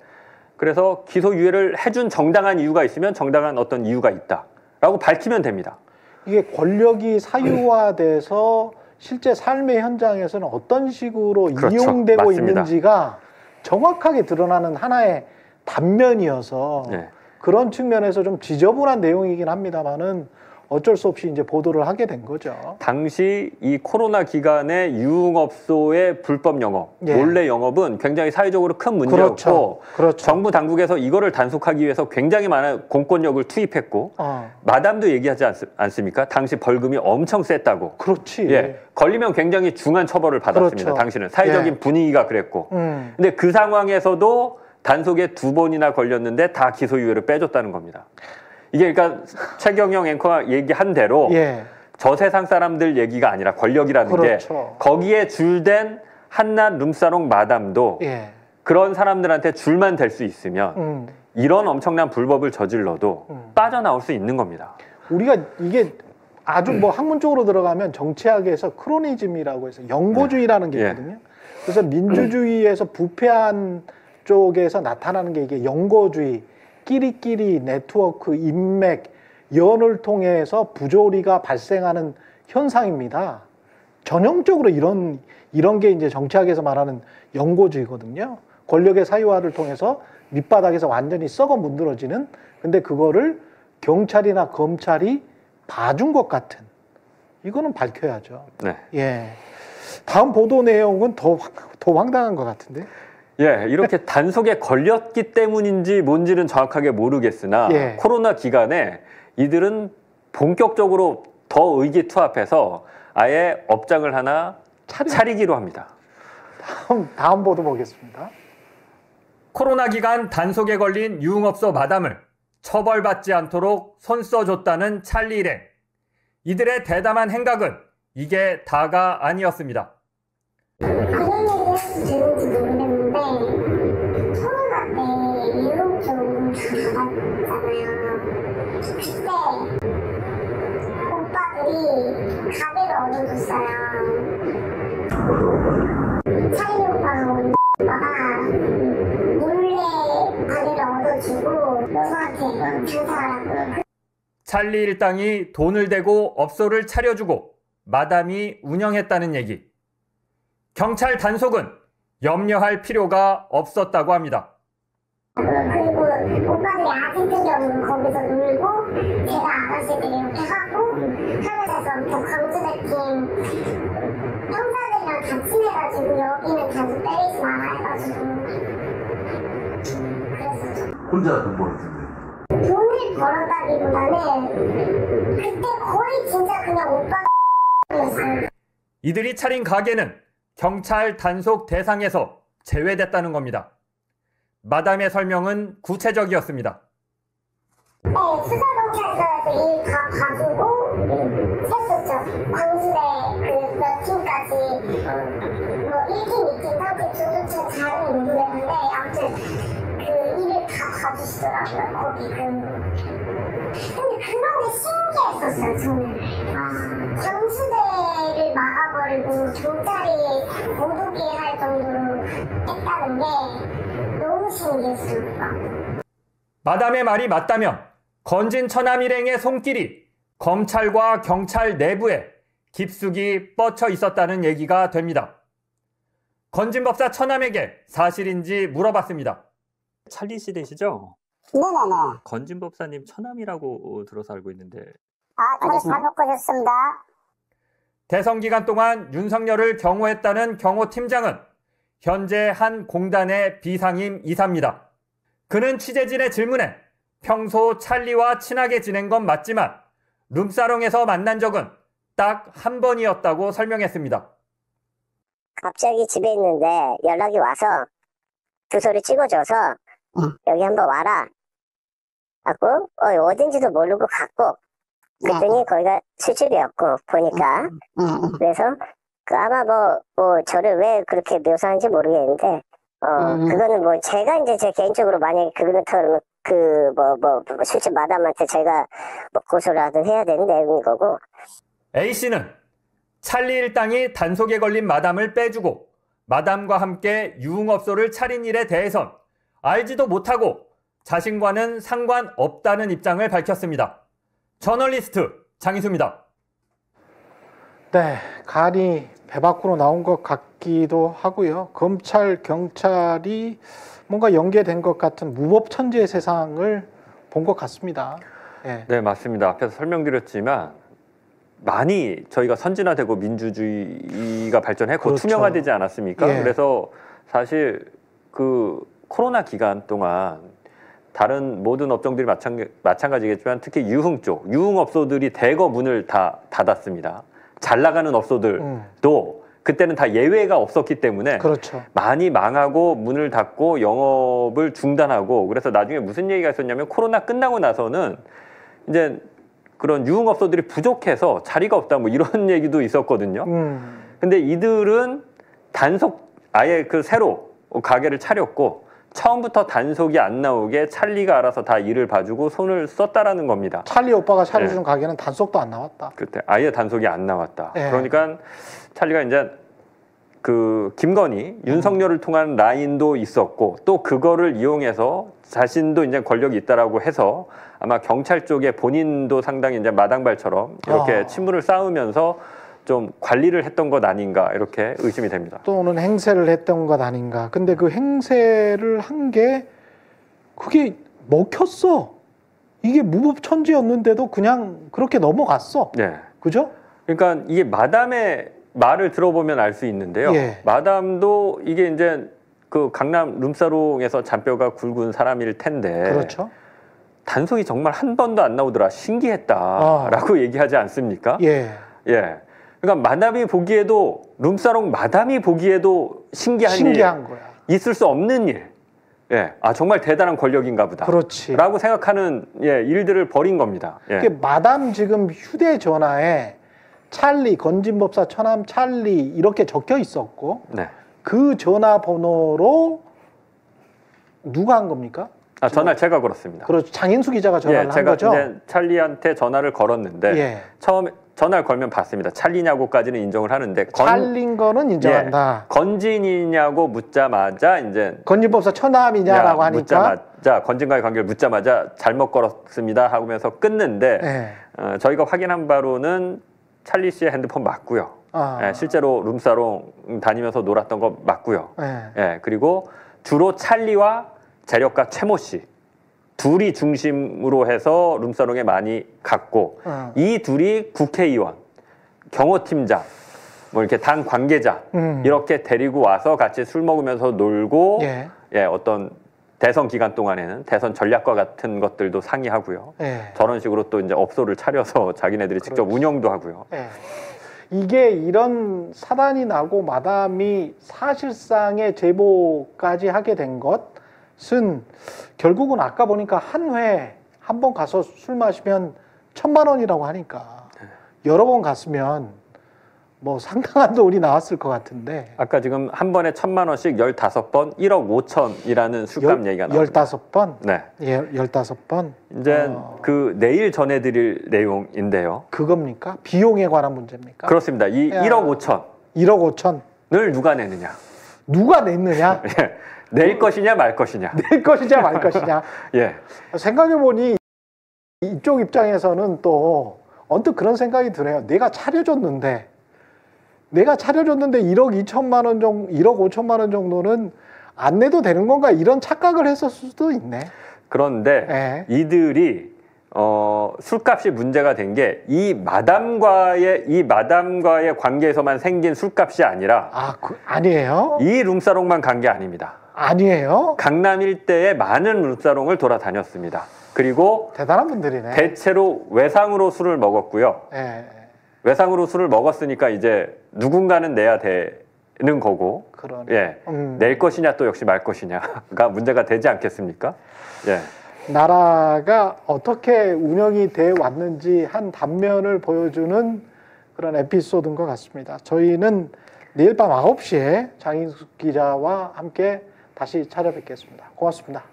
Speaker 2: 그래서 기소유예를 해준 정당한 이유가 있으면 정당한 어떤 이유가 있다라고 밝히면 됩니다.
Speaker 1: 이게 권력이 사유화돼서 실제 삶의 현장에서는 어떤 식으로
Speaker 2: 그렇죠.
Speaker 1: 이용되고
Speaker 2: 맞습니다.
Speaker 1: 있는지가 정확하게 드러나는 하나의 단면이어서 그런 측면에서 좀 지저분한 내용이긴 합니다만은 어쩔 수 없이 이제 보도를 하게 된 거죠.
Speaker 2: 당시 이 코로나 기간에 유흥업소의 불법 영업, 몰래 영업은 굉장히 사회적으로 큰 문제였고
Speaker 1: 그렇죠.
Speaker 2: 정부 당국에서 이거를 단속하기 위해서 굉장히 많은 공권력을 투입했고 마담도 얘기하지 않습니까? 당시 벌금이 엄청 셌다고.
Speaker 1: 그렇지.
Speaker 2: 예, 걸리면 굉장히 중한 처벌을 받았습니다.
Speaker 1: 그렇죠.
Speaker 2: 당시는 사회적인 분위기가 그랬고. 근데 그 상황에서도 단속에 2번이나 걸렸는데 다 기소유예를 빼줬다는 겁니다. 이게 그러니까 최경영 앵커가 얘기한 대로 저 세상 사람들 얘기가 아니라 권력이라는
Speaker 1: 그렇죠.
Speaker 2: 게 거기에 줄된 한낱 룸사롱 마담도 그런 사람들한테 줄만 될 수 있으면 이런 엄청난 불법을 저질러도 빠져나올 수 있는 겁니다.
Speaker 1: 우리가 이게 아주 뭐 학문적으로 들어가면 정치학에서 크로니즘이라고 해서 연고주의라는 게 있거든요. 그래서 민주주의에서 부패한 쪽에서 나타나는 게 이게 연고주의, 끼리끼리 네트워크, 인맥, 연을 통해서 부조리가 발생하는 현상입니다. 전형적으로 이런 게 이제 정치학에서 말하는 연고주의거든요. 권력의 사유화를 통해서 밑바닥에서 완전히 썩어 문드러지는, 근데 그거를 경찰이나 검찰이 봐준 것 같은, 이거는 밝혀야죠. 예. 다음 보도 내용은 더 황당한 것 같은데.
Speaker 2: 예, 이렇게 단속에 걸렸기 때문인지 뭔지는 정확하게 모르겠으나 코로나 기간에 이들은 본격적으로 더 의기투합해서 아예 업장을 하나 차리기로 합니다.
Speaker 1: 다음 보도 보겠습니다.
Speaker 4: 코로나 기간 단속에 걸린 유흥업소 마담을 처벌받지 않도록 손써줬다는 찰리 일행. 이들의 대담한 행각은 이게 다가 아니었습니다.
Speaker 3: 그런 얘기 해도 되는지 모르겠는데 코로나 때 유흥 좀 받았잖아요. 그때 오빠들이 가게를 얻어줬어요. 찰리 오빠가 몰래 가게를 얻어주고 여수한테 장사하라고.
Speaker 4: 찰리 일당이 돈을 대고 업소를 차려주고 마담이 운영했다는 얘기. 경찰 단속은 염려할 필요가 없었다고 합니다.
Speaker 3: 그리고 오빠들이 아직도 거기서 놀고 제가 아가씨들이 이렇게 하고 하늘에서부터 강제적인 형사들이랑 같이 해가지고 여기는 단속 때리지 마라 해가지고 그래서
Speaker 7: 혼자 돈 벌었는데
Speaker 3: 돈을 벌었다기보다는 그때 거의 진짜 그냥 오빠였어요.
Speaker 4: 이들이 차린 가게는 경찰 단속 대상에서 제외됐다는 겁니다. 마담의 설명은 구체적이었습니다.
Speaker 3: 네, 수사경찰서에서 일 다 봐주고 셌었죠. 광주대 그 몇 팀까지 뭐 1팀, 2팀, 3팀, 두두 팀 잘은 모르겠는데 아무튼 그 일을 다 봐주시더라고요. 거기 근데 그런 게 신기했었어요. 저는 광주대를 막아버리고 경찰이 못 오게 할 정도로 했다는 게 너무 신기했어요.
Speaker 4: 마담의 말이 맞다면 건진 처남 일행의 손길이 검찰과 경찰 내부에 깊숙이 뻗쳐 있었다는 얘기가 됩니다. 건진 법사 처남에게 사실인지 물어봤습니다.
Speaker 8: 찰리 씨 되시죠?
Speaker 3: 네네네.
Speaker 8: 건진 법사님 처남이라고 들어서 알고 있는데.
Speaker 3: 저는 잘못 보셨습니다.
Speaker 4: 대선 기간 동안 윤석열을 경호했다는 경호팀장은 현재 한 공단의 비상임 이사입니다. 그는 취재진의 질문에 평소 찰리와 친하게 지낸 건 맞지만 룸사롱에서 만난 적은 딱 한 번이었다고 설명했습니다.
Speaker 3: 갑자기 집에 있는데 연락이 와서 주소를 찍어줘서 여기 한번 와라 하고 어딘지도 모르고 갔고 그랬더니 거기가 술집이었고 보니까 그래서 아마 뭐 저를 왜 그렇게 묘사하는지 모르겠는데 그거는 뭐 제가 이제 제 개인적으로 만약에 그렇다면 술집 마담한테 제가 뭐 고소를 하든 해야 되는 내용인 거고.
Speaker 4: A씨는 찰리 일당이 단속에 걸린 마담을 빼주고 마담과 함께 유흥업소를 차린 일에 대해선 알지도 못하고 자신과는 상관없다는 입장을 밝혔습니다. 저널리스트 장희수입니다.
Speaker 1: 네, 간이 배 밖으로 나온 것 같기도 하고요. 검찰, 경찰이 뭔가 연계된 것 같은 무법천지의 세상을 본 것 같습니다. 네.
Speaker 2: 네, 맞습니다. 앞에서 설명드렸지만 많이 저희가 선진화되고 민주주의가 발전했고
Speaker 1: 그렇죠.
Speaker 2: 투명화되지 않았습니까?
Speaker 1: 예.
Speaker 2: 그래서 사실 그 코로나 기간 동안 다른 모든 업종들이 마찬가지겠지만 특히 유흥 쪽, 유흥업소들이 대거 문을 다 닫았습니다. 잘 나가는 업소들도 그때는 다 예외가 없었기 때문에
Speaker 1: 그렇죠.
Speaker 2: 많이 망하고 문을 닫고 영업을 중단하고 그래서 나중에 무슨 얘기가 있었냐면 코로나 끝나고 나서는 이제 그런 유흥업소들이 부족해서 자리가 없다 뭐 이런 얘기도 있었거든요. 근데 이들은 단속 아예 그 새로 가게를 차렸고 처음부터 단속이 안 나오게 찰리가 알아서 다 일을 봐주고 손을 썼다라는 겁니다.
Speaker 1: 찰리 오빠가 차려준 가게는 단속도 안 나왔다.
Speaker 2: 그때 아예 단속이 안 나왔다.
Speaker 1: 네.
Speaker 2: 그러니까 찰리가 이제 그 김건희, 윤석열을 통한 라인도 있었고 또 그거를 이용해서 자신도 이제 권력이 있다라고 해서 아마 경찰 쪽에 본인도 상당히 이제 마당발처럼 이렇게 친분을 쌓으면서 좀 관리를 했던 것 아닌가 이렇게 의심이 됩니다.
Speaker 1: 또는 행세를 했던 것 아닌가. 근데 그 행세를 한 게 그게 먹혔어. 이게 무법천지였는데도 그냥 그렇게 넘어갔어.
Speaker 2: 네.
Speaker 1: 그죠?
Speaker 2: 그러니까 이게 마담의 말을 들어보면 알 수 있는데요.
Speaker 1: 예.
Speaker 2: 마담도 이게 이제 그 강남 룸사롱에서 잔뼈가 굵은 사람일 텐데
Speaker 1: 그렇죠.
Speaker 2: 단속이 정말 한 번도 안 나오더라. 신기했다라고 얘기하지 않습니까?
Speaker 1: 예.
Speaker 2: 예. 그러니까 마담이 보기에도 룸사롱 마담이 보기에도 신기한
Speaker 1: 거야.
Speaker 2: 있을 수 없는 일. 예. 아 정말 대단한 권력인가 보다.
Speaker 1: 그렇지.
Speaker 2: 라고 생각하는 일들을 벌인 겁니다. 예.
Speaker 1: 마담 지금 휴대전화에 찰리, 건진법사 처남 찰리 이렇게 적혀 있었고
Speaker 2: 네.
Speaker 1: 그 전화번호로 누가 한 겁니까?
Speaker 2: 전화를 제가 걸었습니다.
Speaker 1: 그렇죠. 장인수 기자가 전화를 한 거죠?
Speaker 2: 제가 이제 찰리한테 전화를 걸었는데
Speaker 1: 예.
Speaker 2: 처음에 전화를 걸면 받습니다. 찰리냐고까지는 인정을 하는데
Speaker 1: 찰린 거는 인정한다.
Speaker 2: 건진이냐고 묻자마자 이제
Speaker 1: 건진법사 처남이냐라고 하니까
Speaker 2: 묻자마자 건진과의 관계를 묻자마자 잘못 걸었습니다 하면서 끊는데
Speaker 1: 예.
Speaker 2: 저희가 확인한 바로는 찰리 씨의 핸드폰 맞고요. 실제로 룸사롱 다니면서 놀았던 거 맞고요. 그리고 주로 찰리와 재력가 최모 씨 둘이 중심으로 해서 룸사롱에 많이 갔고 이 둘이 국회의원, 경호팀장, 뭐 이렇게 당 관계자 이렇게 데리고 와서 같이 술 먹으면서 놀고 어떤 대선 기간 동안에는 대선 전략과 같은 것들도 상의하고요. 저런 식으로 또 이제 업소를 차려서 자기네들이 직접 운영도 하고요.
Speaker 1: 이게 이런 사단이 나고 마담이 사실상의 제보까지 하게 된 것은 결국은 아까 보니까 한 번 가서 술 마시면 1,000만 원이라고 하니까 여러 번 갔으면 뭐 상당한 돈이 나왔을 것 같은데.
Speaker 2: 아까 지금 한 번에 1,000만 원씩 15번 1억 5천이라는 술값 얘기가 나왔습니다.
Speaker 1: 15번?
Speaker 2: 네.
Speaker 1: 예, 15번.
Speaker 2: 이제 그 내일 전해드릴 내용인데요.
Speaker 1: 그겁니까? 비용에 관한 문제입니까?
Speaker 2: 그렇습니다. 이 1억 5천.
Speaker 1: 1억 5천을
Speaker 2: 누가 내느냐?
Speaker 1: 누가 냈느냐?
Speaker 2: 예. 낼 것이냐 말 것이냐?
Speaker 1: 낼 것이냐 말 것이냐?
Speaker 2: 예.
Speaker 1: 생각해보니 이쪽 입장에서는 또 언뜻 그런 생각이 드네요. 내가 차려줬는데 1억 2천만 원 정도, 1억 5천만 원 정도는 안 내도 되는 건가? 이런 착각을 했을 수도 있네.
Speaker 2: 그런데 이들이 술값이 문제가 된 게 이 마담과의 관계에서만 생긴 술값이 아니라
Speaker 1: 아니에요?
Speaker 2: 이 룸사롱만 간 게 아닙니다.
Speaker 1: 아니에요?
Speaker 2: 강남 일대의 많은 룸사롱을 돌아다녔습니다. 그리고
Speaker 1: 대단한 분들이네.
Speaker 2: 대체로 외상으로 술을 먹었고요.
Speaker 1: 예.
Speaker 2: 외상으로 술을 먹었으니까 이제 누군가는 내야 되는 거고, 예, 낼 것이냐 또 역시 말 것이냐가 문제가 되지 않겠습니까? 예.
Speaker 1: 나라가 어떻게 운영이 돼 왔는지 한 단면을 보여주는 그런 에피소드인 것 같습니다. 저희는 내일 밤 9시에 장인숙 기자와 함께 다시 찾아뵙겠습니다. 고맙습니다.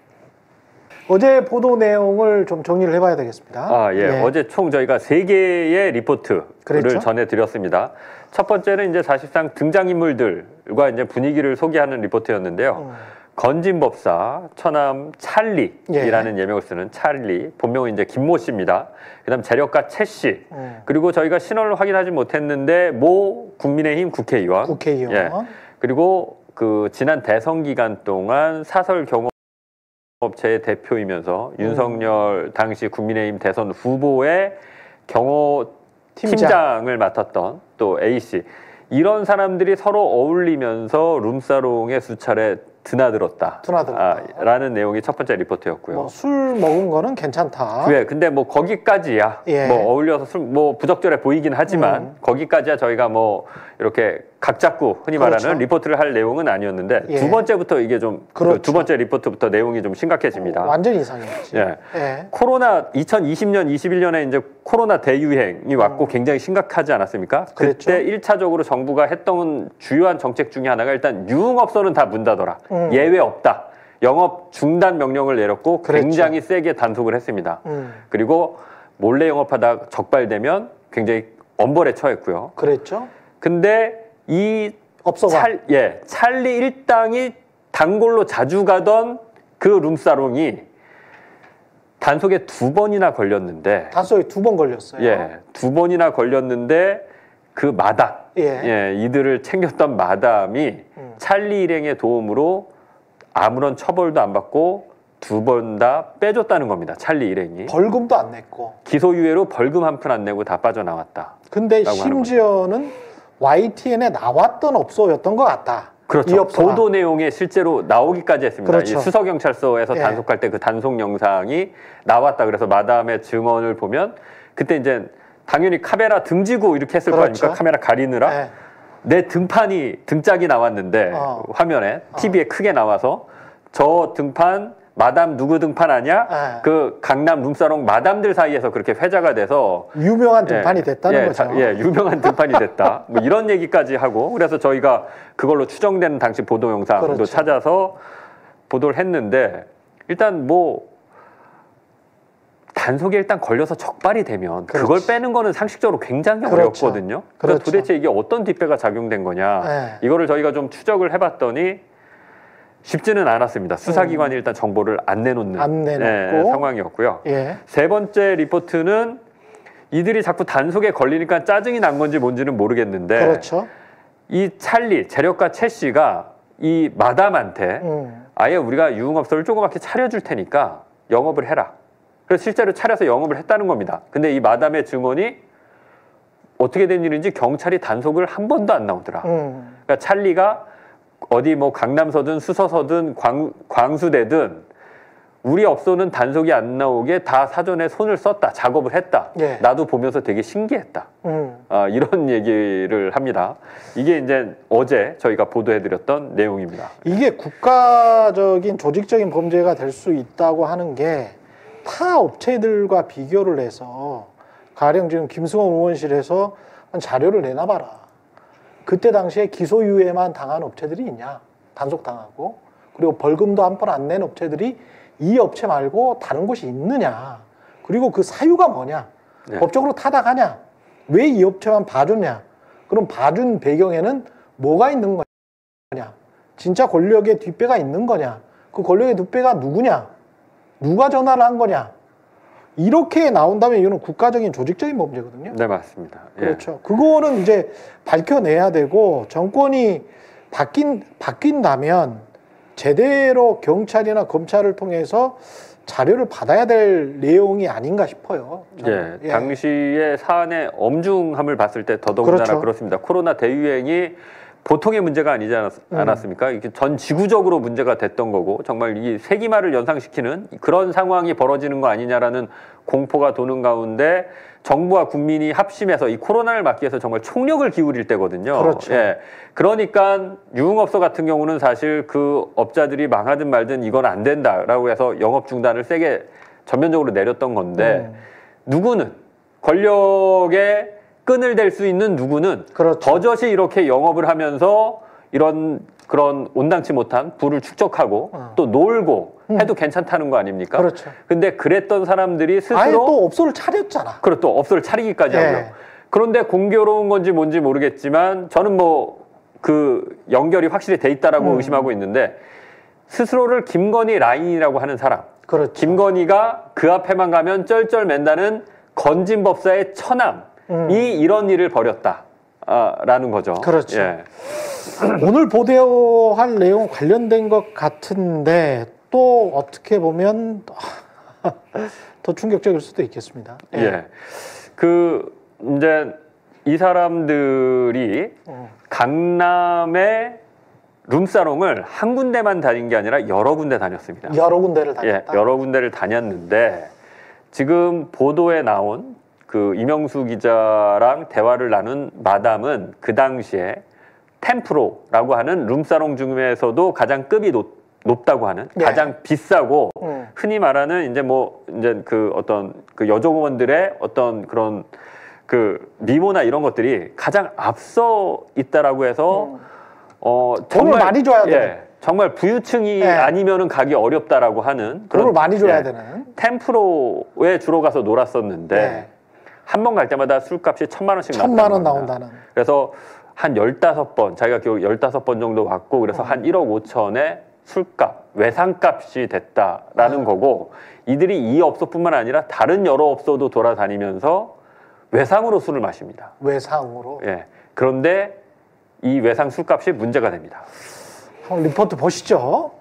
Speaker 1: 어제 보도 내용을 좀 정리를 해봐야 되겠습니다.
Speaker 2: 예. 어제 총 저희가 3개의 리포트를
Speaker 1: 그랬죠?
Speaker 2: 전해드렸습니다. 첫 번째는 이제 사실상 등장인물들과 이제 분위기를 소개하는 리포트였는데요. 건진법사, 처남 찰리라는 예명을 쓰는 찰리, 본명은 이제 김모 씨입니다. 그다음 재력가 최 씨, 그리고 저희가 신원을 확인하지 못했는데 모 국민의힘 국회의원. 예. 그리고 그 지난 대선 기간 동안 사설 경호업체의 대표이면서 윤석열 당시 국민의힘 대선 후보의 경호 팀장을 맡았던 또 A 씨, 이런 사람들이 서로 어울리면서 룸사롱에 수차례 드나들었다. 라는 내용이 첫 번째 리포트였고요.
Speaker 1: 뭐 술 먹은 거는 괜찮다.
Speaker 2: 네, 근데 뭐 거기까지야. 뭐 어울려서 술 뭐 부적절해 보이긴 하지만 거기까지야 저희가 뭐 이렇게 각 잡고 흔히 말하는 리포트를 할 내용은 아니었는데 두 번째부터 이게 좀 두 번째 리포트부터 내용이 좀 심각해집니다.
Speaker 1: 완전 이상했지.
Speaker 2: 코로나 2020년, 21년에 이제 코로나 대유행이 왔고 굉장히 심각하지 않았습니까?
Speaker 1: 그랬죠.
Speaker 2: 그때 1차적으로 정부가 했던 주요한 정책 중에 하나가 일단 유흥업소는 다 문 닫아라. 예외 없다. 영업 중단 명령을 내렸고 굉장히 세게 단속을 했습니다. 그리고 몰래 영업하다 적발되면 굉장히 엄벌에 처했고요.
Speaker 1: 그랬죠.
Speaker 2: 근데 이
Speaker 1: 업소가
Speaker 2: 찰리 일당이 단골로 자주 가던 그 룸사롱이 단속에 2번이나 걸렸는데
Speaker 1: 단속에 2번 걸렸어요.
Speaker 2: 예, 2번이나 걸렸는데 그 마담, 이들을 챙겼던 마담이 찰리 일행의 도움으로 아무런 처벌도 안 받고 2번 다 빼줬다는 겁니다. 찰리 일행이.
Speaker 1: 벌금도 안 냈고.
Speaker 2: 기소유예로 벌금 한 푼 안 내고 다 빠져나왔다.
Speaker 1: 근데 심지어는 YTN에 나왔던 업소였던 것 같다.
Speaker 2: 그렇죠. 보도 내용에 실제로 나오기까지 했습니다.
Speaker 1: 그렇죠.
Speaker 2: 이 수서경찰서에서 단속할 때 그 단속 영상이 나왔다. 그래서 마담의 증언을 보면 그때 이제 당연히 카메라 등지고 이렇게 했을 거 아닙니까? 카메라 가리느라. 내 등짝이 나왔는데 화면에 TV에 크게 나와서 저 등판 마담 누구 등판 아니야? 그 강남 룸사롱 마담들 사이에서 그렇게 회자가 돼서
Speaker 1: 유명한 등판이 됐다는 거죠.
Speaker 2: 유명한 등판이 됐다. 뭐 이런 얘기까지 하고 그래서 저희가 그걸로 추정되는 당시 보도 영상도 찾아서 보도를 했는데 일단 뭐 단속에 일단 걸려서 적발이 되면 그걸 빼는 거는 상식적으로 굉장히 어렵거든요. 그래서 도대체 이게 어떤 뒷배가 작용된 거냐. 이거를 저희가 좀 추적을 해봤더니 쉽지는 않았습니다. 수사기관이 일단 정보를 안 내놓는 상황이었고요. 세 번째 리포트는 이들이 자꾸 단속에 걸리니까 짜증이 난 건지 뭔지는 모르겠는데 이 찰리, 재력가 최 씨가 이 마담한테 아예 우리가 유흥업소를 조그맣게 차려줄 테니까 영업을 해라. 그래서 실제로 차려서 영업을 했다는 겁니다. 근데 이 마담의 증언이 어떻게 된 일인지 경찰이 단속을 한 번도 안 나오더라. 그러니까 찰리가 어디 뭐 강남서든 수서서든 광수대든 우리 업소는 단속이 안 나오게 다 사전에 손을 썼다. 작업을 했다. 나도 보면서 되게 신기했다. 이런 얘기를 합니다. 이게 이제 어제 저희가 보도해드렸던 내용입니다.
Speaker 1: 이게 국가적인 조직적인 범죄가 될 수 있다고 하는 게 타 업체들과 비교를 해서 가령 지금 김승원 의원실에서 자료를 내놔봐라. 그때 당시에 기소유예만 당한 업체들이 있냐? 단속당하고. 그리고 벌금도 한 번 안 낸 업체들이 이 업체 말고 다른 곳이 있느냐? 그리고 그 사유가 뭐냐?
Speaker 2: 네.
Speaker 1: 법적으로 타당하냐? 왜 이 업체만 봐줬냐? 그럼 봐준 배경에는 뭐가 있는 거냐? 진짜 권력의 뒷배가 있는 거냐? 그 권력의 뒷배가 누구냐? 누가 전화를 한 거냐? 이렇게 나온다면 이거는 국가적인 조직적인 문제거든요.
Speaker 2: 네, 맞습니다.
Speaker 1: 그렇죠. 그거는 이제 밝혀내야 되고 정권이 바뀐다면 제대로 경찰이나 검찰을 통해서 자료를 받아야 될 내용이 아닌가 싶어요.
Speaker 2: 예, 당시의 사안의 엄중함을 봤을 때 더더군다나
Speaker 1: 그렇죠.
Speaker 2: 그렇습니다. 코로나 대유행이 보통의 문제가 아니지 않았습니까? 이게 전 지구적으로 문제가 됐던 거고 정말 이 세기말을 연상시키는 그런 상황이 벌어지는 거 아니냐라는 공포가 도는 가운데 정부와 국민이 합심해서 이 코로나를 막기 위해서 정말 총력을 기울일 때거든요.
Speaker 1: 그렇죠.
Speaker 2: 예, 그러니까 유흥업소 같은 경우는 사실 그 업자들이 망하든 말든 이건 안 된다라고 해서 영업 중단을 세게 전면적으로 내렸던 건데 누구는 권력의 끈을 댈 수 있는 누구는
Speaker 1: 그렇죠.
Speaker 2: 버젓이 이렇게 영업을 하면서 이런 그런 온당치 못한 부를 축적하고 또 놀고 해도 괜찮다는 거 아닙니까?
Speaker 1: 그렇죠.
Speaker 2: 근데 그랬던 사람들이 스스로
Speaker 1: 아예 또 업소를 차렸잖아.
Speaker 2: 그렇죠. 또 업소를 차리기까지 하고요. 그런데 공교로운 건지 뭔지 모르겠지만 저는 뭐 그 연결이 확실히 돼 있다라고 의심하고 있는데 스스로를 김건희 라인이라고 하는 사람.
Speaker 1: 그렇죠.
Speaker 2: 김건희가 그 앞에만 가면 쩔쩔맨다는 건진법사의 처남이 이런 일을 벌였다라는 거죠.
Speaker 1: 그렇죠.
Speaker 2: 예.
Speaker 1: 오늘 보도할 내용 관련된 것 같은데 또 어떻게 보면 더 충격적일 수도 있겠습니다.
Speaker 2: 예. 그 이제 이 사람들이 강남의 룸사롱을 한 군데만 다닌 게 아니라 여러 군데 다녔습니다.
Speaker 1: 여러 군데를 다녔다.
Speaker 2: 예, 여러 군데를 다녔는데 지금 보도에 나온 그 이명수 기자랑 대화를 나눈 마담은 그 당시에 템프로라고 하는 룸사롱 중에서도 가장 급이 높다고 하는 가장 비싸고 흔히 말하는 이제 뭐 이제 그 어떤 그 여종원들의 어떤 그런 그 미모나 이런 것들이 가장 앞서 있다라고 해서
Speaker 1: 돈을 많이 줘야 돼.
Speaker 2: 정말 부유층이 아니면은 가기 어렵다라고 하는
Speaker 1: 돈을 많이 줘야 되는
Speaker 2: 템프로에 주로 가서 놀았었는데 한 번 갈 때마다 술값이 1,000만 원씩
Speaker 1: 1,000만 원 나온다는.
Speaker 2: 그래서 한 15번, 자기가 기록 15번 정도 왔고 그래서 한 1억 5천에 술값, 외상값이 됐다라는 거고 이들이 이 업소뿐만 아니라 다른 여러 업소도 돌아다니면서 외상으로 술을 마십니다.
Speaker 1: 외상으로?
Speaker 2: 예. 그런데 이 외상 술값이 문제가 됩니다.
Speaker 1: 한번 리포트 보시죠.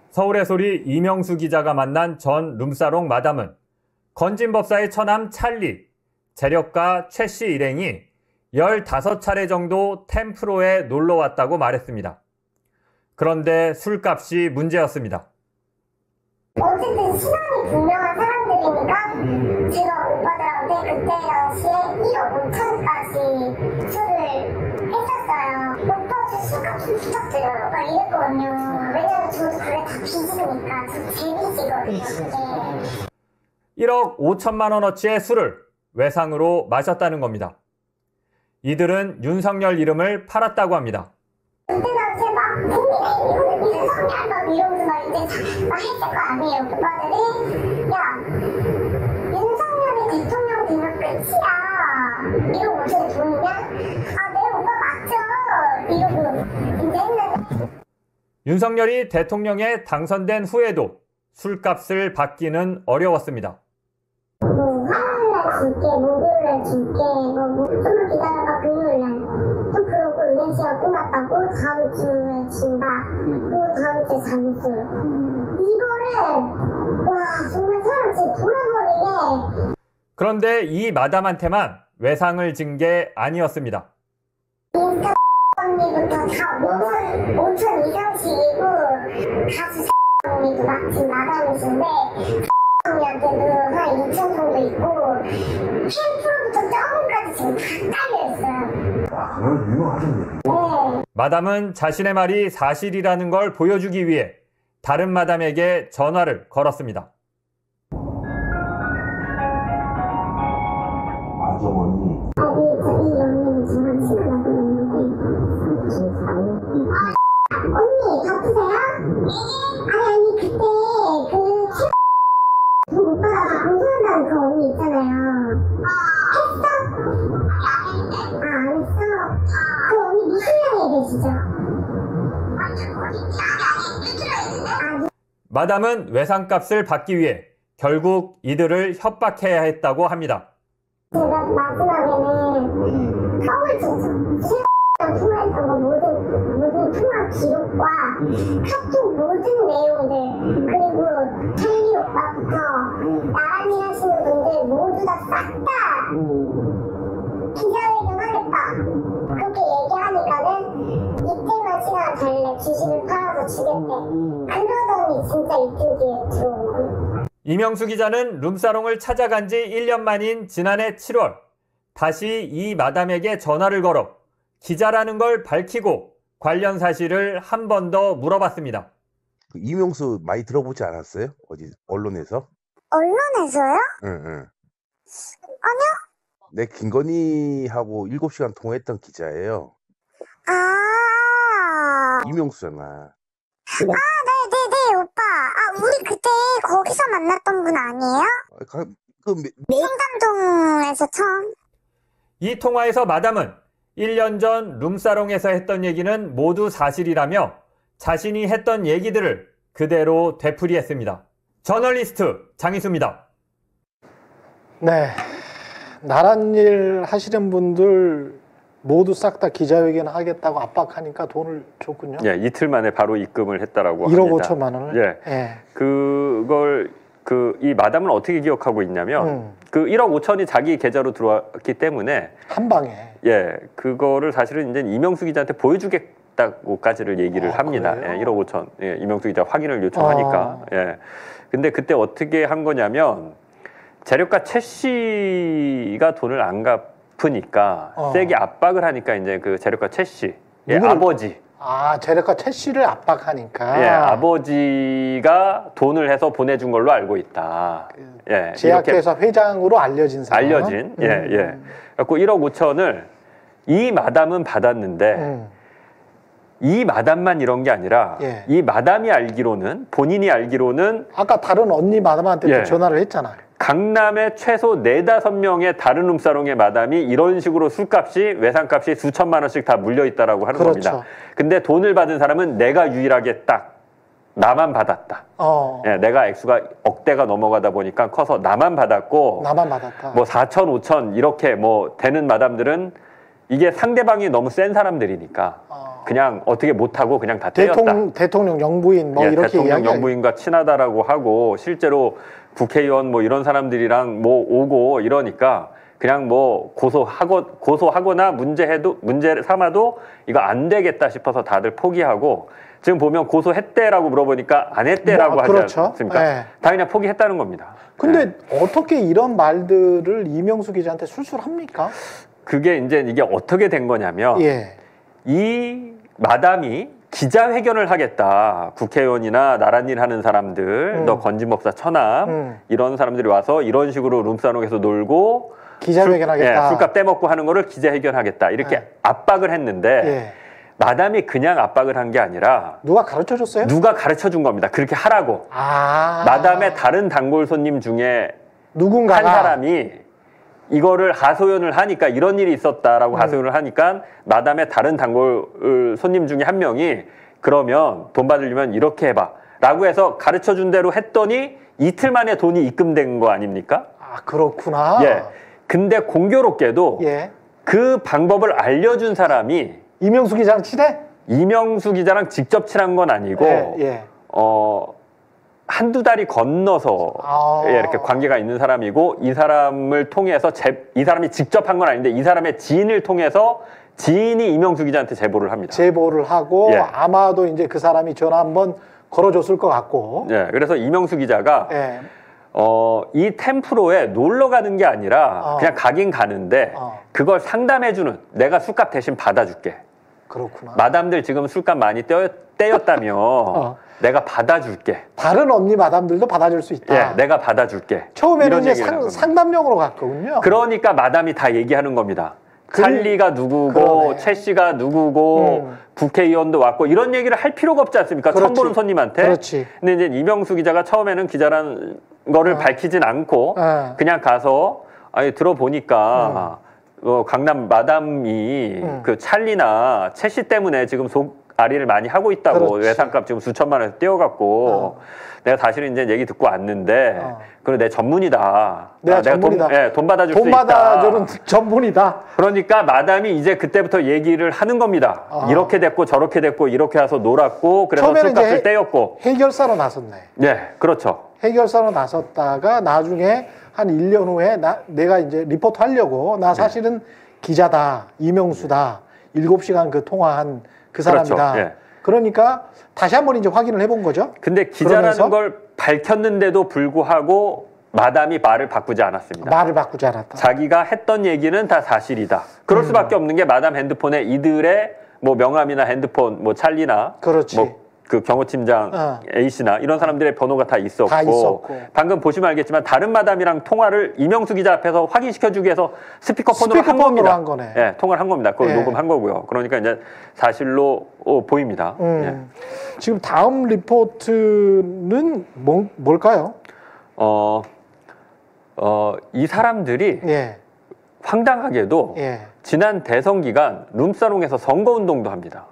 Speaker 4: 서울의 소리 이명수 기자가 만난 전 룸사롱 마담은 건진법사의 처남 찰리, 재력가 최 씨 일행이 15차례 정도 템프로에 놀러 왔다고 말했습니다. 그런데 술값이 문제였습니다.
Speaker 3: 어쨌든 신원이 분명한 사람들이니까 제가 오빠들한테 그때 당시에 1억 5천까지 술을 했었어요. 오빠 저 술값 좀 부탁드려요. 막 이랬거든요. 왜냐면 저도 그게 다 빚이니까 저 재미지거든요.
Speaker 4: 1억 5천만 원어치의 술을 외상으로 마셨다는 겁니다. 이들은 윤석열 이름을 팔았다고 합니다.
Speaker 3: 그때 당시에 막 국민의 윤석열 막 이러면서 막 이제 막 했을 거 아니에요. 오빠들이 야 윤석열이 대통령 되면 끝이야. 1억 5천에 돈이냐? 아 내 오빠 맞죠? 이러고 이제 했는데
Speaker 4: 윤석열이 대통령에 당선된 후에도 술값을 받기는 어려웠습니다.
Speaker 3: 화요일날 줄게, 목요일날 줄게, 좀만 기다려봐, 금요일날. 또 그러고 은행 시간 끝났다고 다음 주에 준다. 또 다음 주에 잠수. 이거를 와 정말 사람 진짜 돌아버리게.
Speaker 4: 그런데 이 마담한테만 외상을 진 게 아니었습니다.
Speaker 3: 인스타 언니부터 다 5천 이상씩이고 가수 언니도 지금 마담이신데 언니한테도 한 2천 정도 있고 캠프로부터 저번까지 지금 다 깔려있어요.
Speaker 7: 아, 그건 유명하던데.
Speaker 3: 네.
Speaker 4: 마담은 자신의 말이 사실이라는 걸 보여주기 위해 다른 마담에게 전화를 걸었습니다.
Speaker 7: 다정 언니.
Speaker 3: 아니 저희 언니는 저랑 친하다고 했는데 언니 바쁘세요? 아니 그때 그 오빠가 방송한다는 그 언니 있잖아요. 했어? 안 했어? 그 언니 무슨 나이에 계시죠?
Speaker 4: 마담은 외상값을 받기 위해 결국 이들을 협박해야 했다고 합니다.
Speaker 3: 제가 마지막에는 턱을 쳤죠. 통화했던 거 모든 통화 기록과 카톡 모든 내용들 그리고 찰리 오빠부터 나란히 하시는 분들 모두 다 싹 다 기자회견 하겠다 그렇게 얘기하니까는 이틀만 시간 달래 주식을 팔아서 주겠대. 그러더니 진짜 이틀 뒤에 들어온 거예요.
Speaker 4: 이명수 기자는 룸사롱을 찾아간 지 1년 만인 지난해 7월 다시 이 마담에게 전화를 걸어 기자라는 걸 밝히고 관련 사실을 한 번 더 물어봤습니다.
Speaker 9: 이명수 많이 들어보지 않았어요? 어디 언론에서?
Speaker 3: 언론에서요?
Speaker 9: 응.
Speaker 3: 아니요.
Speaker 9: 내 김건희하고 7시간 통화했던 기자예요.
Speaker 3: 아.
Speaker 9: 이명수잖아.
Speaker 3: 네네네 오빠. 우리 그때 거기서 만났던 분 아니에요? 청담동에서 처음.
Speaker 4: 이 통화에서 마담은 1년 전 룸사롱에서 했던 얘기는 모두 사실이라며 자신이 했던 얘기들을 그대로 되풀이했습니다. 저널리스트 장희수입니다.
Speaker 1: 네, 나란 일 하시는 분들 모두 싹 다 기자회견 하겠다고 압박하니까 돈을 줬군요.
Speaker 2: 예, 이틀 만에 바로 입금을 했다라고
Speaker 1: 1억
Speaker 2: 합니다.
Speaker 1: 5천만 원을?
Speaker 2: 예. 그걸 이 마담은 어떻게 기억하고 있냐면 그 1억 5천이 자기 계좌로 들어왔기 때문에
Speaker 1: 한 방에
Speaker 2: 그거를 사실은 이제 이명수 기자한테 보여주겠다고까지를 얘기를 합니다.
Speaker 1: 그래요?
Speaker 2: 1억 5천. 이명수 기자 확인을 요청하니까. 근데 그때 어떻게 한 거냐면 재력가 최 씨가 돈을 안 갚으니까 세게 압박을 하니까 이제 그 재력가 최 씨의 아버지.
Speaker 1: 재력가 최 씨를 압박하니까.
Speaker 2: 아버지가 돈을 해서 보내준 걸로 알고 있다.
Speaker 1: 제약회사 회장으로 알려진 사람.
Speaker 2: 그래갖고 1억 5천을 이 마담은 받았는데 이 마담만 이런 게 아니라 이 마담이 알기로는 본인이 알기로는
Speaker 1: 아까 다른 언니 마담한테 전화를 했잖아요.
Speaker 2: 강남에 최소 4-5명의 다른 룸사롱의 마담이 이런 식으로 술값이 외상값이 수천만 원씩 다 물려있다라고 하는 겁니다. 근데 돈을 받은 사람은 내가 유일하게 딱 나만 받았다. 내가 액수가 억대가 넘어가다 보니까 커서 나만 받았고
Speaker 1: 나만 받았다.
Speaker 2: 뭐 4천, 5천 이렇게 뭐 되는 마담들은 이게 상대방이 너무 센 사람들이니까 그냥 어떻게 못하고 그냥 다 때렸다.
Speaker 1: 대통령 영부인 뭐 이렇게
Speaker 2: 대통령 영부인과 친하다라고 하고 실제로 국회의원 뭐 이런 사람들이랑 뭐 오고 이러니까 그냥 뭐 고소하거나 문제 삼아도 이거 안 되겠다 싶어서 다들 포기하고 지금 보면 고소했대라고 물어보니까 안 했대라고 하지 않습니까? 다 그냥 포기했다는 겁니다.
Speaker 1: 근데 어떻게 이런 말들을 이명수 기자한테 술술합니까?
Speaker 2: 그게 이게 어떻게 된 거냐면 이 마담이 기자회견을 하겠다. 국회의원이나 나란 일 하는 사람들, 너 건진법사 처남 이런 사람들이 와서 이런 식으로 룸사롱에서 놀고
Speaker 1: 기자회견 하겠다.
Speaker 2: 술값 떼먹고 하는 거를 기자회견 하겠다. 이렇게 압박을 했는데 마담이 그냥 압박을 한 게 아니라
Speaker 1: 누가 가르쳐 줬어요?
Speaker 2: 누가 가르쳐 준 겁니다. 그렇게 하라고. 마담의 다른 단골 손님 중에
Speaker 1: 누군가가
Speaker 2: 한 사람이 이거를 하소연을 하니까 이런 일이 있었다라고 하소연을 하니까 마담의 다른 단골 손님 중에 한 명이 그러면 돈 받으려면 이렇게 해봐 라고 해서 가르쳐준 대로 했더니 이틀 만에 돈이 입금된 거 아닙니까?
Speaker 1: 그렇구나.
Speaker 2: 근데 공교롭게도 그 방법을 알려준 사람이
Speaker 1: 이명수 기자랑 친해?
Speaker 2: 이명수 기자랑 직접 친한 건 아니고 한두 달이 건너서 이렇게 관계가 있는 사람이고 이 사람을 통해서 이 사람이 직접 한 건 아닌데 이 사람의 지인을 통해서 지인이 이명수 기자한테 제보를 합니다.
Speaker 1: 제보를 하고 아마도 이제 그 사람이 전화 한번 걸어줬을 것 같고.
Speaker 2: 그래서 이명수 기자가 이 템프로에 놀러 가는 게 아니라 그냥 가긴 가는데 그걸 상담해주는 내가 술값 대신 받아줄게.
Speaker 1: 그렇구나.
Speaker 2: 마담들 지금 술값 많이 떼였다며 내가 받아줄게.
Speaker 1: 다른 언니 마담들도 받아줄 수 있다.
Speaker 2: 예, 내가 받아줄게.
Speaker 1: 처음에는
Speaker 2: 이런
Speaker 1: 이제
Speaker 2: 얘기를 하는 겁니다.
Speaker 1: 상담용으로 갔거든요.
Speaker 2: 그러니까 마담이 다 얘기하는 겁니다. 찰리가 누구고
Speaker 1: 그러네.
Speaker 2: 최 씨가 누구고 국회의원도 왔고 이런 얘기를 할 필요가 없지 않습니까? 처음 보는 손님한테.
Speaker 1: 그렇지.
Speaker 2: 근데 이제 이명수 기자가 처음에는 기자라는 거를 밝히진 않고 그냥 가서 아니 들어보니까 강남 마담이 그 찰리나 최 씨 때문에 지금 속앓이를 많이 하고 있다고.
Speaker 1: 그렇지.
Speaker 2: 외상값 지금 수천만 원에서 떼어갖고 내가 사실은 이제 얘기 듣고 왔는데 그래 내 전문이다.
Speaker 1: 내가 전문이다.
Speaker 2: 돈 받아줄 수
Speaker 1: 돈
Speaker 2: 있다.
Speaker 1: 받아주는 전문이다.
Speaker 2: 그러니까 마담이 이제 그때부터 얘기를 하는 겁니다. 이렇게 됐고 저렇게 됐고 이렇게 해서 놀았고 그래서
Speaker 1: 처음에는
Speaker 2: 술값을
Speaker 1: 이제
Speaker 2: 떼었고.
Speaker 1: 해결사로 나섰네.
Speaker 2: 네, 그렇죠.
Speaker 1: 해결사로 나섰다가 나중에 한 1년 후에 내가 이제 리포트 하려고 나 사실은 기자다, 이명수다, 7시간 그 통화한 그 사람이다.
Speaker 2: 그렇죠. 예.
Speaker 1: 그러니까 다시 한번 이제 확인을 해본 거죠.
Speaker 2: 근데 기자라는
Speaker 1: 그러면서
Speaker 2: 걸 밝혔는데도 불구하고 마담이 말을 바꾸지 않았습니다.
Speaker 1: 말을 바꾸지 않았다.
Speaker 2: 자기가 했던 얘기는 다 사실이다. 그럴 수밖에 없는 게 마담 핸드폰에 이들의 뭐 명함이나 핸드폰, 뭐 찰리나,
Speaker 1: 그렇지.
Speaker 2: 뭐 그 경호팀장 A 씨나 이런 사람들의 번호가 다 있었고, 방금 보시면 알겠지만 다른 마담이랑 통화를 이명수 기자 앞에서 확인시켜주기 위해서 스피커폰으로 한 겁니다.
Speaker 1: 한 거네.
Speaker 2: 예, 통화를 한 겁니다. 그걸
Speaker 1: 예.
Speaker 2: 녹음한 거고요. 그러니까 이제 사실로 보입니다. 예.
Speaker 1: 지금 다음 리포트는 뭘까요?
Speaker 2: 이 사람들이
Speaker 1: 예.
Speaker 2: 황당하게도
Speaker 1: 예.
Speaker 2: 지난 대선 기간 룸사롱에서 선거운동도 합니다.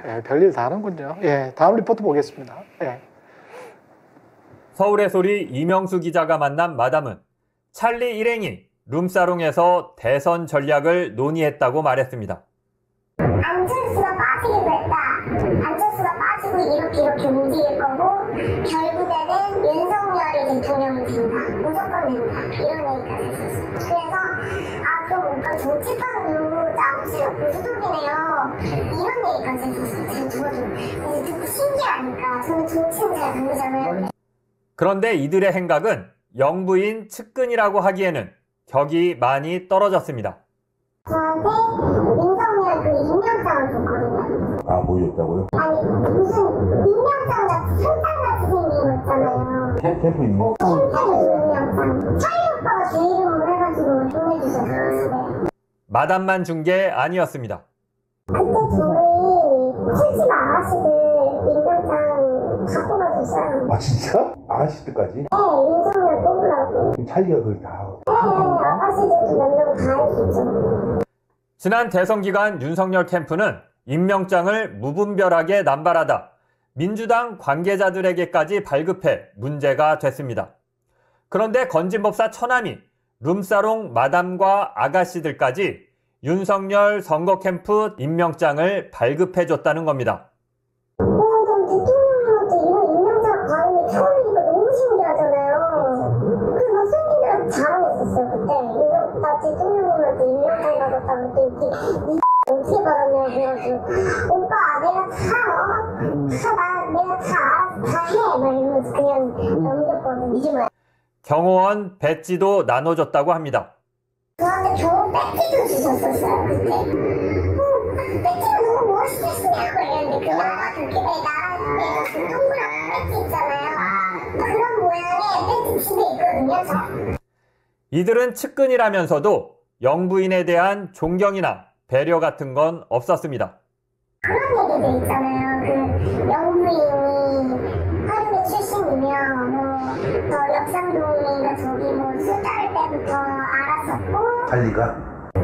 Speaker 1: 예, 별일 다 하는군요. 예, 다음 리포트 보겠습니다. 예.
Speaker 4: 서울의 소리 이명수 기자가 만난 마담은 찰리 일행이 룸사롱에서 대선 전략을 논의했다고 말했습니다.
Speaker 3: 안철수가 빠지기로 했다. 안철수가 빠지고 이렇게 움직일 거고 결국에는 윤석열이 대통령이 된다. 무조건 된다. 이런 얘기까지 했었어요. 그래서 그럼 오빠 정치판으로 짜고치가 보수적이네요. 이런 얘기까지 했었어요. 제가 들어도 듣고 신기하니까 저는 정치는 잘 모르잖아요.
Speaker 4: 그런데 이들의 행각은 영부인 측근이라고 하기에는 격이 많이 떨어졌습니다.
Speaker 3: 저한테 윤석열 그 임명장을 줬거든요.
Speaker 7: 아, 보여줬다고요?
Speaker 3: 아니 무슨 임명장 같은 설탕같이 생긴 거 있잖아요.
Speaker 7: 캠프 임명?
Speaker 3: 캠프 임명장. 찰리 오빠가 제 이름으로 해가지고 보내주셨어요.
Speaker 4: 마담만 준 게 아니었습니다.
Speaker 3: 그때 저희 술집 아가씨들 임명장 다 뽑아줬어요.
Speaker 7: 아, 진짜? 아가씨들까지?
Speaker 3: 네, 윤석열 뽑으라고.
Speaker 7: 그럼 찰리가 그걸 다.
Speaker 3: 네, 아가씨들도 몇 명 다 해줬죠.
Speaker 4: 지난 대선 기간 윤석열 캠프는 임명장을 무분별하게 남발하다 민주당 관계자들에게까지 발급해 문제가 됐습니다. 그런데 건진법사 처남이 룸사롱 마담과 아가씨들까지 윤석열 선거 캠프 임명장을 발급해줬다는 겁니다.
Speaker 3: 전 대통령님한테 이런 임명장 받은 게 처음이니까 너무 신기하잖아요. 그래서 막 손님들한테 자랑했었어요, 그때. 나 대통령님한테 임명장 받았다고 그랬더니 어떻게 받았냐고 그래가지고 오빠 내가 내가 다 알아서 다 해. 막 이러면서 그냥 넘겼거든. 이게 뭐야?
Speaker 4: 경호원 배지도 나눠줬다고 합니다.
Speaker 3: 저한테 경호 배지도 주셨었어요, 그때. 배지가 너무 멋있었냐고 이랬는데 그 나라 그 동그란 배지 있잖아요. 그런 모양의 배지 집에 있거든요, 저.
Speaker 4: 이들은 측근이라면서도 영부인에 대한 존경이나 배려 같은 건 없었습니다.
Speaker 3: 그런 얘기들 있잖아요. 그 영부인이 하루의 출신이며 더 역삼동이가 저기 술 따를 때부터 알았었고
Speaker 7: 찰리가?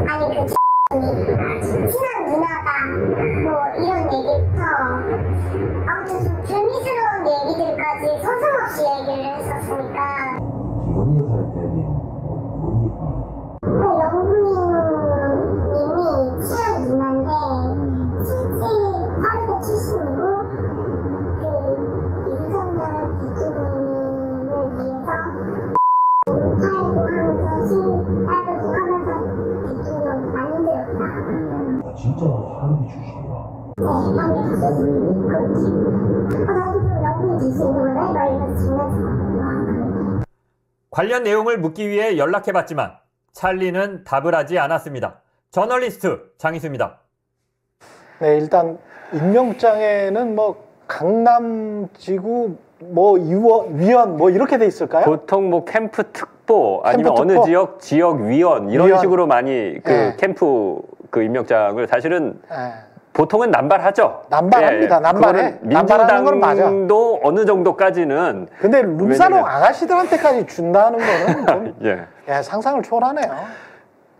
Speaker 3: 아니 그 친한 누나다 뭐 이런 얘기부터 아무튼 좀 불미스러운 얘기들까지 서슴없이 얘기를 했었으니까
Speaker 7: 김건희 여사한테 뭔 얘기?
Speaker 3: 영부인님이 친한 누나인데 실제 하루의 출신이고 그 윤석열 대통령을 위해서 팔고 하면서 대통령 만들었다.
Speaker 7: 아, 진짜 사람이 출신이야.
Speaker 3: 네, 만들었지. 그렇지. 나도 좀 영부인 될 수 있는 거네? 막 이러면서 장난쳤거든요.
Speaker 4: 관련 내용을 묻기 위해 연락해봤지만 찰리는 답을 하지 않았습니다. 저널리스트 장희수입니다.
Speaker 1: 네, 일단 임명장에는 뭐 강남지구 뭐 위원 뭐 이렇게 돼 있을까요?
Speaker 2: 보통 뭐 캠프 특보 아니면
Speaker 1: 캠프
Speaker 2: 어느
Speaker 1: 특보?
Speaker 2: 지역 위원 이런
Speaker 1: 위원.
Speaker 2: 식으로 많이 그
Speaker 1: 네.
Speaker 2: 캠프 그 임명장을 사실은
Speaker 1: 네.
Speaker 2: 보통은 남발하죠.
Speaker 1: 남발합니다. 남발해. 남발하는 건 맞아.
Speaker 2: 민주당도 어느 정도까지는.
Speaker 1: 근데 룸사롱
Speaker 2: 왜냐면-
Speaker 1: 아가씨들한테까지 준다는 거는 좀
Speaker 2: 예.
Speaker 1: 상상을 초월하네요.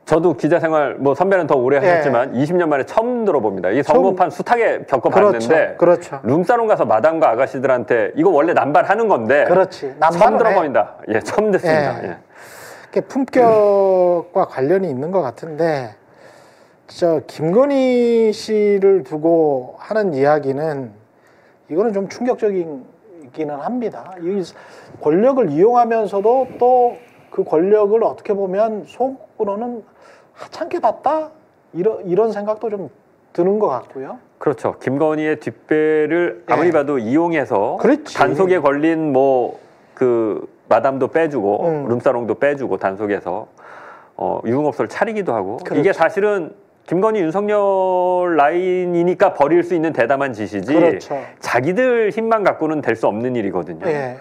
Speaker 2: 저도 기자 생활 뭐 선배는 더 오래 하셨지만 20년 만에 처음 들어봅니다. 이 선거판 숱하게 겪어봤는데
Speaker 1: 그렇죠.
Speaker 2: 룸사롱 가서 마담과 아가씨들한테 이거 원래 남발하는 건데
Speaker 1: 그렇지.
Speaker 2: 처음
Speaker 1: 남발을 해.
Speaker 2: 들어봅니다. 예, 처음 듣습니다.
Speaker 1: 예.
Speaker 2: 예.
Speaker 1: 이게 품격과 관련이 있는 것 같은데 저 김건희 씨를 두고 하는 이야기는 이거는 좀 충격적이기는 합니다. 이 권력을 이용하면서도 또 그 권력을 어떻게 보면 속으로는 하찮게 봤다 이런 생각도 좀 드는 것 같고요.
Speaker 2: 그렇죠. 김건희의 뒷배를 아무리 봐도 이용해서
Speaker 1: 그렇지.
Speaker 2: 단속에 걸린 뭐 그 마담도 빼주고 룸사롱도 빼주고 단속에서 유흥업소를 차리기도 하고
Speaker 1: 그렇죠.
Speaker 2: 이게 사실은 김건희 윤석열 라인이니까 벌일 수 있는 대담한 짓이지
Speaker 1: 그렇죠.
Speaker 2: 자기들 힘만 갖고는 될 수 없는 일이거든요.
Speaker 1: 예.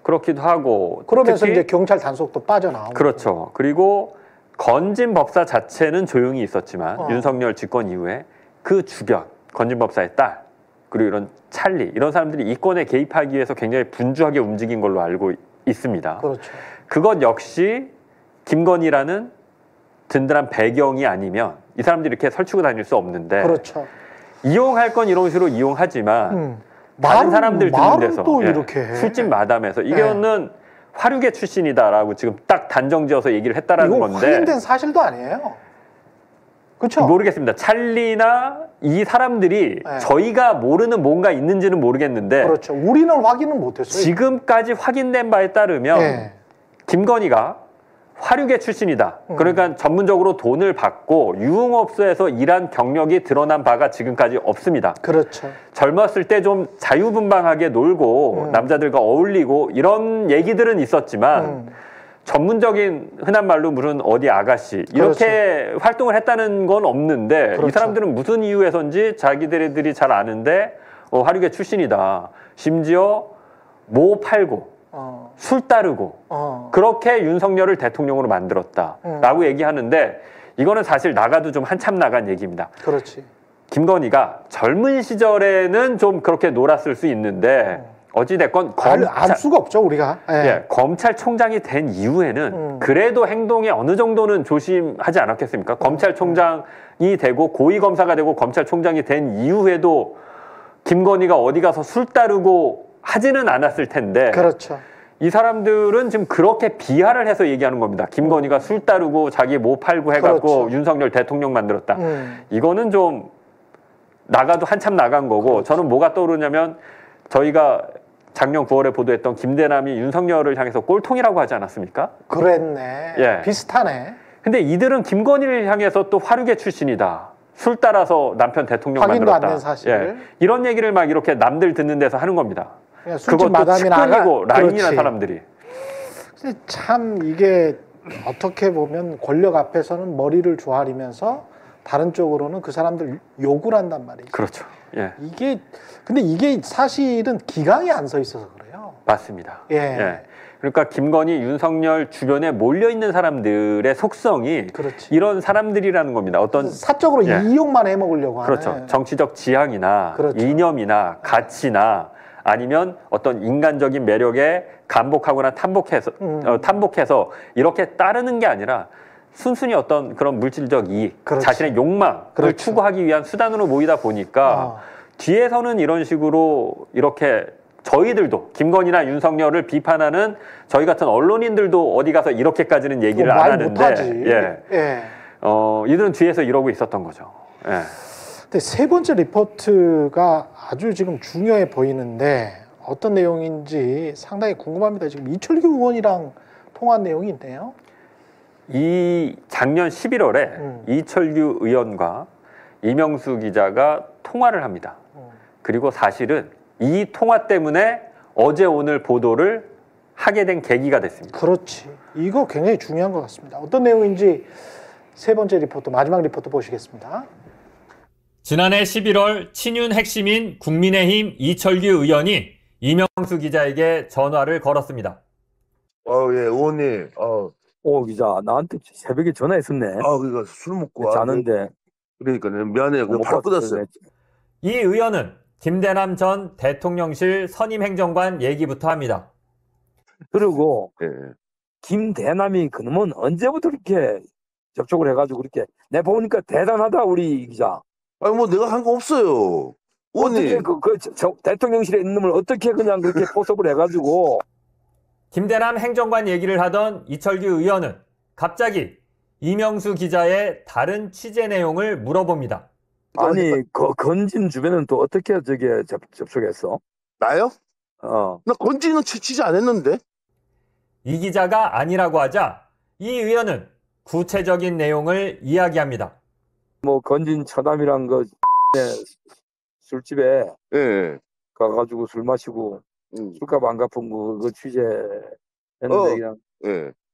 Speaker 2: 그렇기도 하고
Speaker 1: 그러면서
Speaker 2: 특히
Speaker 1: 이제 경찰 단속도 빠져나오고
Speaker 2: 그렇죠. 그리고 건진 법사 자체는 조용히 있었지만 윤석열 집권 이후에 그 주변 건진 법사의 딸 그리고 이런 찰리 이런 사람들이 이권에 개입하기 위해서 굉장히 분주하게 움직인 걸로 알고 있습니다.
Speaker 1: 그렇죠.
Speaker 2: 그것 역시 김건희라는 든든한 배경이 아니면 이 사람들이 이렇게 설치고 다닐 수 없는데
Speaker 1: 그렇죠.
Speaker 2: 이용할 건 이런 식으로 이용하지만 다른
Speaker 1: 말은-
Speaker 2: 사람들 듣는
Speaker 1: 말은
Speaker 2: 데서
Speaker 1: 또 이렇게 해.
Speaker 2: 술집 마담에서 이거는 화류계 출신이다라고 지금 딱 단정지어서 얘기를 했다라는
Speaker 1: 이건
Speaker 2: 건데
Speaker 1: 확인된 사실도 아니에요. 그렇죠.
Speaker 2: 모르겠습니다. 찰리나 이 사람들이 저희가 모르는 뭔가 있는지는 모르겠는데
Speaker 1: 그렇죠. 우리는 확인은 못했어요.
Speaker 2: 지금까지 확인된 바에 따르면 김건희가 화류계 출신이다. 그러니까 전문적으로 돈을 받고 유흥업소에서 일한 경력이 드러난 바가 지금까지 없습니다.
Speaker 1: 그렇죠.
Speaker 2: 젊었을 때 좀 자유분방하게 놀고 남자들과 어울리고 이런 얘기들은 있었지만 전문적인 흔한 말로 무슨 어디 아가씨 이렇게 활동을 했다는 건 없는데
Speaker 1: 그렇죠.
Speaker 2: 이 사람들은 무슨 이유에서인지 자기들이 잘 아는데 화류계 출신이다. 심지어 모 팔고 술 따르고 그렇게 윤석열을 대통령으로 만들었다라고 얘기하는데 이거는 사실 나가도 좀 한참 나간 얘기입니다.
Speaker 1: 그렇지.
Speaker 2: 김건희가 젊은 시절에는 좀 그렇게 놀았을 수 있는데 어찌됐건
Speaker 1: 알 수가 없죠 우리가.
Speaker 2: 검찰총장이 된 이후에는 그래도 행동에 어느 정도는 조심하지 않았겠습니까? 검찰총장이 되고 고위검사가 되고 검찰총장이 된 이후에도 김건희가 어디 가서 술 따르고 하지는 않았을 텐데
Speaker 1: 그렇죠.
Speaker 2: 이 사람들은 지금 그렇게 비하를 해서 얘기하는 겁니다. 김건희가 술 따르고 자기 모 팔고 해갖고
Speaker 1: 그렇죠.
Speaker 2: 윤석열 대통령 만들었다. 이거는 좀 나가도 한참 나간 거고
Speaker 1: 그렇죠.
Speaker 2: 저는 뭐가 떠오르냐면 저희가 작년 9월에 보도했던 김대남이 윤석열을 향해서 꼴통이라고 하지 않았습니까?
Speaker 1: 그랬네. 비슷하네.
Speaker 2: 근데 이들은 김건희를 향해서 또 화류계 출신이다. 술 따라서 남편 대통령
Speaker 1: 확인도
Speaker 2: 만들었다.
Speaker 1: 안 된 사실.
Speaker 2: 이런 얘기를 막 이렇게 남들 듣는 데서 하는 겁니다.
Speaker 1: 술집 마담이나
Speaker 2: 측근이고 라인이나
Speaker 1: 그렇지.
Speaker 2: 사람들이.
Speaker 1: 근데 참 이게 어떻게 보면 권력 앞에서는 머리를 조아리면서 다른 쪽으로는 그 사람들 욕을 한단 말이죠.
Speaker 2: 그렇죠. 예.
Speaker 1: 근데 이게 사실은 기강이 안 서 있어서 그래요.
Speaker 2: 맞습니다.
Speaker 1: 예.
Speaker 2: 그러니까 김건희, 윤석열 주변에 몰려 있는 사람들의 속성이 이런 사람들이라는 겁니다. 어떤
Speaker 1: 사적으로 이용만 해먹으려고 하는.
Speaker 2: 그렇죠. 정치적 지향이나
Speaker 1: 그렇죠.
Speaker 2: 이념이나 가치나 아니면 어떤 인간적인 매력에 감복하거나 탐복해서 이렇게 따르는 게 아니라 순순히 어떤 그런 물질적 이익, 자신의 욕망을 추구하기 위한 수단으로 모이다 보니까 뒤에서는 이런 식으로 이렇게 저희들도 김건희나 윤석열을 비판하는 저희 같은 언론인들도 어디 가서 이렇게까지는 얘기를 안 하는데 이들은 뒤에서 이러고 있었던 거죠. 예.
Speaker 1: 근데 세 번째 리포트가 아주 지금 중요해 보이는데 어떤 내용인지 상당히 궁금합니다. 지금 이철규 의원이랑 통화한 내용이 있네요.
Speaker 2: 이 작년 11월에 이철규 의원과 이명수 기자가 통화를 합니다. 그리고 사실은 이 통화 때문에 어제 오늘 보도를 하게 된 계기가 됐습니다.
Speaker 1: 그렇지. 이거 굉장히 중요한 것 같습니다. 어떤 내용인지 세 번째 리포트, 마지막 리포트 보시겠습니다.
Speaker 4: 지난해 11월 친윤 핵심인 국민의힘 이철규 의원이 이명수 기자에게 전화를 걸었습니다.
Speaker 7: 예, 의원님.
Speaker 10: 기자, 나한테 새벽에 전화했었네.
Speaker 7: 그러니까 술 먹고
Speaker 10: 자는데.
Speaker 7: 그러니까 미안해요. 그거 바로 끊었어요.
Speaker 4: 이 의원은 김대남 전 대통령실 선임행정관 얘기부터 합니다.
Speaker 10: 그리고
Speaker 7: 예.
Speaker 10: 김대남이 그놈은 언제부터 이렇게 접촉을 해가지고 그렇게 내 보니까 대단하다 우리 기자.
Speaker 7: 뭐 내가 한 거 없어요.
Speaker 10: 어떻게 대통령실에 있는 놈을 어떻게 그냥 그렇게 포섭을 해가지고.
Speaker 4: 김대남 행정관 얘기를 하던 이철규 의원은 갑자기 이명수 기자의 다른 취재 내용을 물어봅니다.
Speaker 10: 아니 건진 주변은 또 어떻게 저게 접촉했어?
Speaker 7: 나요? 나 건진은 취재 안 했는데.
Speaker 4: 이 기자가 아니라고 하자 이 의원은 구체적인 내용을 이야기합니다.
Speaker 10: 뭐 건진 처남이란 거 술집에 가가지고 술 마시고 술값 안 갚은 거 그거 취재했는데 그냥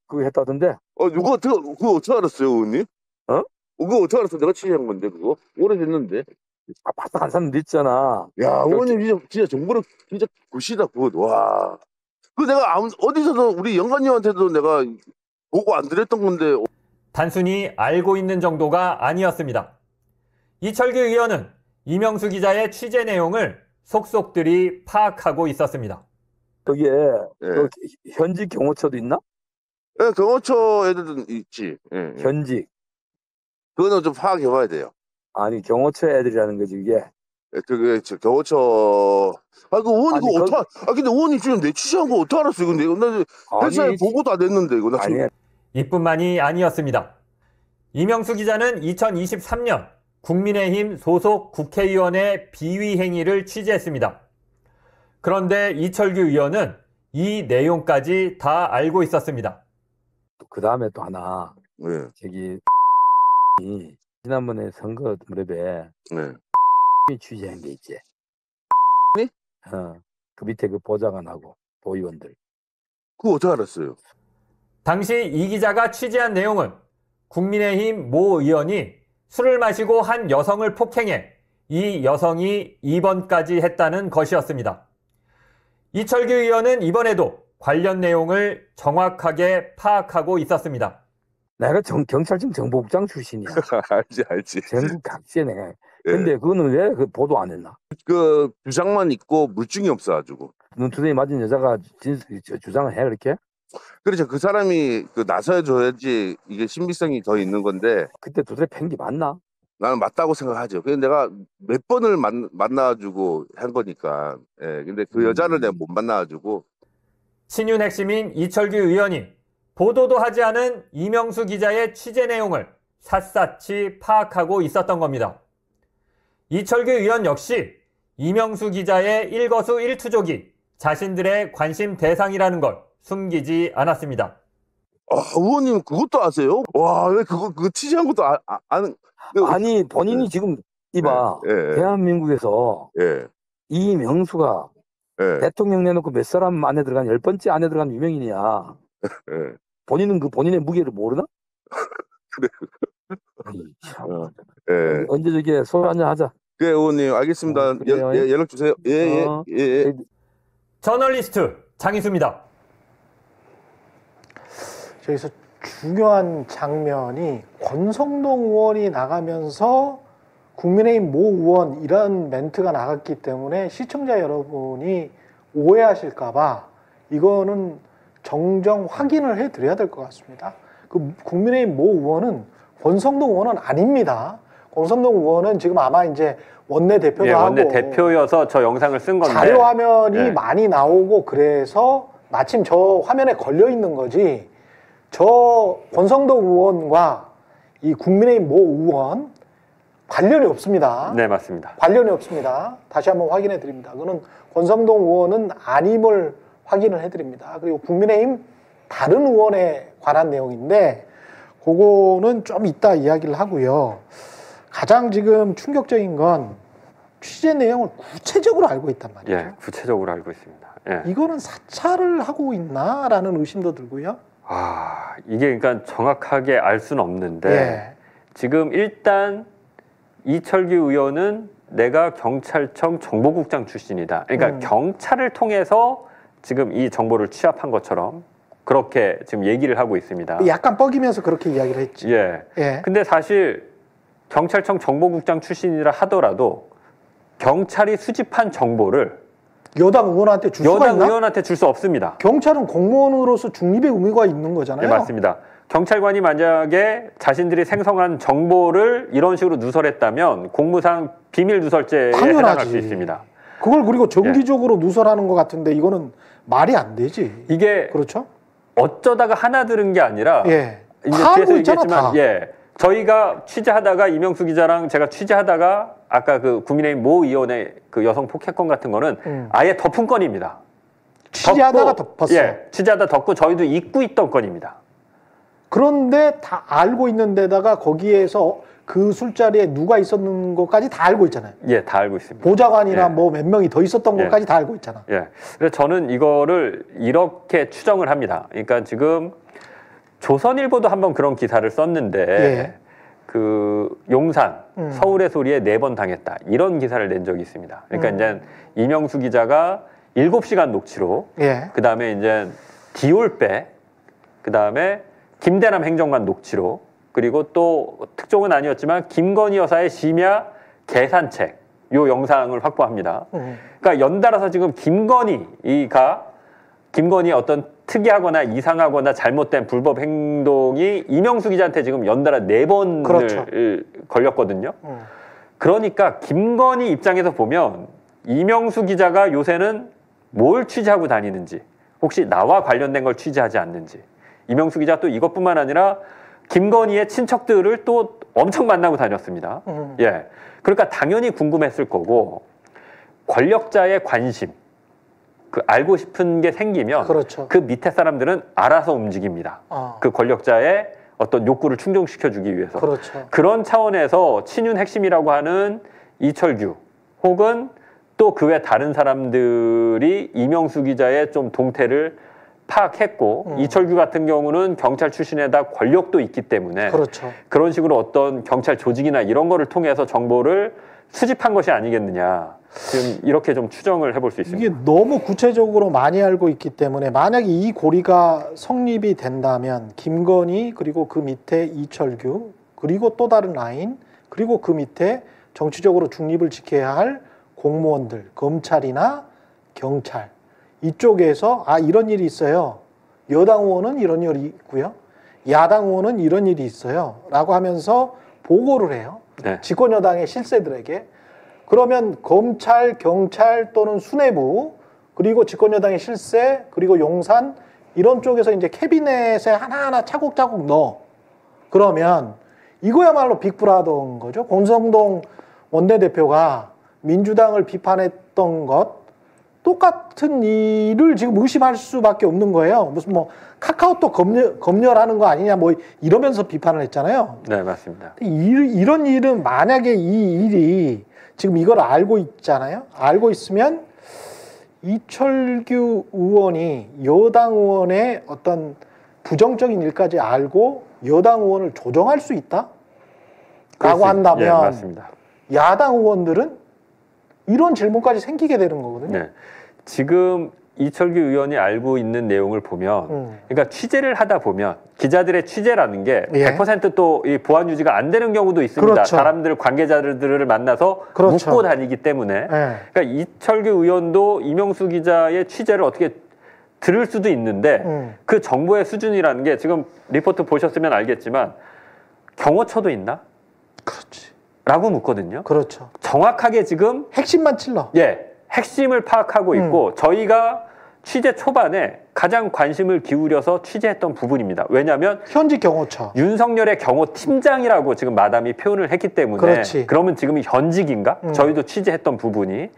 Speaker 10: 그거 했다던데.
Speaker 7: 그거 어떻게 알았어요, 의원님? 그거 어떻게 알았어? 내가 취재한 건데 그거 오래됐는데.
Speaker 10: 바싹 한 사람도 있잖아.
Speaker 7: 야, 의원님 진짜 정보를 진짜 굿이다 그거. 와. 그 내가 어디서도 우리 영관님한테도 내가 보고 안 드렸던 건데.
Speaker 4: 단순히 알고 있는 정도가 아니었습니다. 이철규 의원은 이명수 기자의 취재 내용을 속속들이 파악하고 있었습니다.
Speaker 10: 거기에 현직 경호처도 있나?
Speaker 7: 네, 경호처 애들도 있지.
Speaker 10: 현직.
Speaker 7: 그거는 좀 파악해봐야 돼요.
Speaker 10: 아니 경호처 애들이라는 거지 이게.
Speaker 7: 그게 경호처. 그 의원이 그거 어떻게? 근데 의원이 지금 내 취재한 거 어떻게 알았어요? 근데 나 회사에 보고도 안 했는데 이거 나 지금.
Speaker 4: 이뿐만이 아니었습니다. 이명수 기자는 2023년 국민의힘 소속 국회의원의 비위 행위를 취재했습니다. 그런데 이철규 의원은 이 내용까지 다 알고 있었습니다.
Speaker 10: 그 다음에 또 하나. 저기 지난번에 선거 무렵에 취재한 게 있지. 그 밑에 그 보좌관하고 도의원들.
Speaker 7: 그거 어떻게 알았어요?
Speaker 4: 당시 이 기자가 취재한 내용은 국민의힘 모 의원이 술을 마시고 한 여성을 폭행해 이 여성이 입원까지 했다는 것이었습니다. 이철규 의원은 이번에도 관련 내용을 정확하게 파악하고 있었습니다.
Speaker 10: 내가 경찰청 정보국장 출신이야.
Speaker 7: 알지.
Speaker 10: 전국 각지에 내. 근데 그거는 왜 그 보도 안 했나?
Speaker 7: 그 주장만 있고 물증이 없어가지고.
Speaker 10: 눈두덩이 맞은 여자가 주장을 해 그렇게?
Speaker 7: 그렇죠. 그 사람이 나서줘야지 이게 신빙성이 더 있는 건데.
Speaker 10: 그때 두드려 팬 게 맞나?
Speaker 7: 나는 맞다고 생각하죠. 근데 내가 몇 번을 만나가지고 한 거니까. 근데 그 여자를 내가 못 만나가지고.
Speaker 4: 친윤 핵심인 이철규 의원이 보도도 하지 않은 이명수 기자의 취재 내용을 샅샅이 파악하고 있었던 겁니다. 이철규 의원 역시 이명수 기자의 일거수일투족이 자신들의 관심 대상이라는 걸 숨기지 않았습니다.
Speaker 7: 의원님 그것도 아세요? 와, 왜 그거 취재한 것도 아는?
Speaker 10: 아니 본인이 지금 이봐 대한민국에서 이명수가 대통령 내놓고 몇 사람 안에 들어간 10번째 안에 들어간 유명인이야. 본인은 그 본인의 무게를 모르나? 그래. 언제 저기 소주 한잔 하자.
Speaker 7: 네, 의원님 알겠습니다. 연락 주세요. 예.
Speaker 4: 저널리스트 장희수입니다.
Speaker 1: 저기서 중요한 장면이 권성동 의원이 나가면서 국민의힘 모 의원 이런 멘트가 나갔기 때문에 시청자 여러분이 오해하실까봐 이거는 정정 확인을 해드려야 될 것 같습니다. 그 국민의힘 모 의원은 권성동 의원은 아닙니다. 권성동 의원은 지금 아마 이제 원내대표도 하고
Speaker 2: 원내대표여서 저 영상을 쓴 건데
Speaker 1: 자료 화면이 많이 나오고 그래서 마침 저 화면에 걸려 있는 거지. 저 권성동 의원과 이 국민의힘 모 의원 관련이 없습니다.
Speaker 2: 네, 맞습니다.
Speaker 1: 관련이 없습니다. 다시 한번 확인해 드립니다. 그는 권성동 의원은 아님을 확인을 해 드립니다. 그리고 국민의힘 다른 의원에 관한 내용인데 그거는 좀 이따 이야기를 하고요. 가장 지금 충격적인 건 취재 내용을 구체적으로 알고 있단 말이에요.
Speaker 2: 예, 구체적으로 알고 있습니다. 예.
Speaker 1: 이거는 사찰을 하고 있나라는 의심도 들고요.
Speaker 2: 이게 그러니까 정확하게 알 수는 없는데 지금 일단 이철규 의원은 내가 경찰청 정보국장 출신이다. 그러니까 경찰을 통해서 지금 이 정보를 취합한 것처럼 그렇게 지금 얘기를 하고 있습니다.
Speaker 1: 약간 뻐기면서 그렇게 이야기를 했지.
Speaker 2: 예. 근데 사실 경찰청 정보국장 출신이라 하더라도 경찰이 수집한 정보를
Speaker 1: 여당 의원한테 줄 수가 있나?
Speaker 2: 여당 의원한테 줄 수 없습니다.
Speaker 1: 경찰은 공무원으로서 중립의 의무가 있는 거잖아요.
Speaker 2: 네, 맞습니다. 경찰관이 만약에 자신들이 생성한 정보를 이런 식으로 누설했다면 공무상 비밀 누설죄에 해당할 수 있습니다.
Speaker 1: 그걸 그리고 정기적으로 누설하는 것 같은데 이거는 말이 안 되지.
Speaker 2: 이게
Speaker 1: 그렇죠?
Speaker 2: 어쩌다가 하나 들은 게 아니라
Speaker 1: 이제
Speaker 2: 뒤에서 얘기했지만 저희가 취재하다가 이명수 기자랑 제가 취재하다가 아까 그 국민의힘 모 의원의 그 여성 폭행건 같은 거는 아예 덮은 건입니다.
Speaker 1: 취재하다가 덮었어.
Speaker 2: 취재하다 덮고 저희도 잊고 있던 건입니다.
Speaker 1: 그런데 다 알고 있는 데다가 거기에서 그 술자리에 누가 있었는 것까지 다 알고 있잖아요.
Speaker 2: 예, 다 알고 있습니다.
Speaker 1: 보좌관이나 뭐 몇 명이 더 있었던 것까지 다 알고 있잖아.
Speaker 2: 그래서 저는 이거를 이렇게 추정을 합니다. 그러니까 지금 조선일보도 한번 그런 기사를 썼는데 그 용산 서울의 소리에 4번 당했다 이런 기사를 낸 적이 있습니다. 그러니까 이제 이명수 기자가 7시간 녹취록, 그 다음에 이제 디올백, 그 다음에 김대남 행정관 녹취록, 그리고 또 특종은 아니었지만 김건희 여사의 심야 계산책 요 영상을 확보합니다. 그러니까 연달아서 지금 김건희 어떤 특이하거나 이상하거나 잘못된 불법 행동이 이명수 기자한테 지금 연달아 4번을 걸렸거든요. 그러니까 김건희 입장에서 보면 이명수 기자가 요새는 뭘 취재하고 다니는지, 혹시 나와 관련된 걸 취재하지 않는지, 이명수 기자 또 이것뿐만 아니라 김건희의 친척들을 또 엄청 만나고 다녔습니다. 그러니까 당연히 궁금했을 거고, 권력자의 관심, 그 알고 싶은 게 생기면 그 밑에 사람들은 알아서 움직입니다. 그 권력자의 어떤 욕구를 충족시켜주기 위해서. 그런 차원에서 친윤 핵심이라고 하는 이철규 혹은 또 그 외 다른 사람들이 이명수 기자의 좀 동태를 파악했고 이철규 같은 경우는 경찰 출신에다 권력도 있기 때문에 그런 식으로 어떤 경찰 조직이나 이런 거를 통해서 정보를 수집한 것이 아니겠느냐. 지금 이렇게 좀 추정을 해볼 수 있습니다.
Speaker 1: 이게 너무 구체적으로 많이 알고 있기 때문에 만약에 이 고리가 성립이 된다면 김건희 그리고 그 밑에 이철규 그리고 또 다른 라인 그리고 그 밑에 정치적으로 중립을 지켜야 할 공무원들, 검찰이나 경찰 이쪽에서 이런 일이 있어요. 여당 의원은 이런 일이 있고요. 야당 의원은 이런 일이 있어요. 라고 하면서 보고를 해요. 집권여당의 실세들에게. 그러면 검찰, 경찰 또는 수뇌부 그리고 집권여당의 실세 그리고 용산 이런 쪽에서 이제 캐비넷에 하나하나 차곡차곡 넣어. 그러면 이거야말로 빅브라더인 거죠. 권성동 원내대표가 민주당을 비판했던 것 똑같은 일을 지금 의심할 수밖에 없는 거예요. 무슨 뭐 카카오톡 검열하는 거 아니냐 뭐 이러면서 비판을 했잖아요.
Speaker 2: 네, 맞습니다.
Speaker 1: 이런 일은 만약에 이 일이 지금 이걸 알고 있잖아요. 알고 있으면 이철규 의원이 여당 의원의 어떤 부정적인 일까지 알고 여당 의원을 조정할 수 있다? 라고 한다면
Speaker 2: 맞습니다.
Speaker 1: 야당 의원들은 이런 질문까지 생기게 되는 거거든요.
Speaker 2: 지금 이철규 의원이 알고 있는 내용을 보면 그러니까 취재를 하다 보면 기자들의 취재라는 게 100% 또 이 보안 유지가 안 되는 경우도 있습니다. 사람들, 관계자들을 만나서 묻고 다니기 때문에 그러니까 이철규 의원도 이명수 기자의 취재를 어떻게 들을 수도 있는데 그 정보의 수준이라는 게 지금 리포트 보셨으면 알겠지만 경호처도 있나? 라고 묻거든요. 정확하게 지금
Speaker 1: 핵심만 찔러.
Speaker 2: 핵심을 파악하고 있고 저희가 취재 초반에 가장 관심을 기울여서 취재했던 부분입니다. 왜냐하면
Speaker 1: 현직 경호처
Speaker 2: 윤석열의 경호팀장이라고 지금 마담이 표현을 했기 때문에 그러면 지금 현직인가? 저희도 취재했던 부분이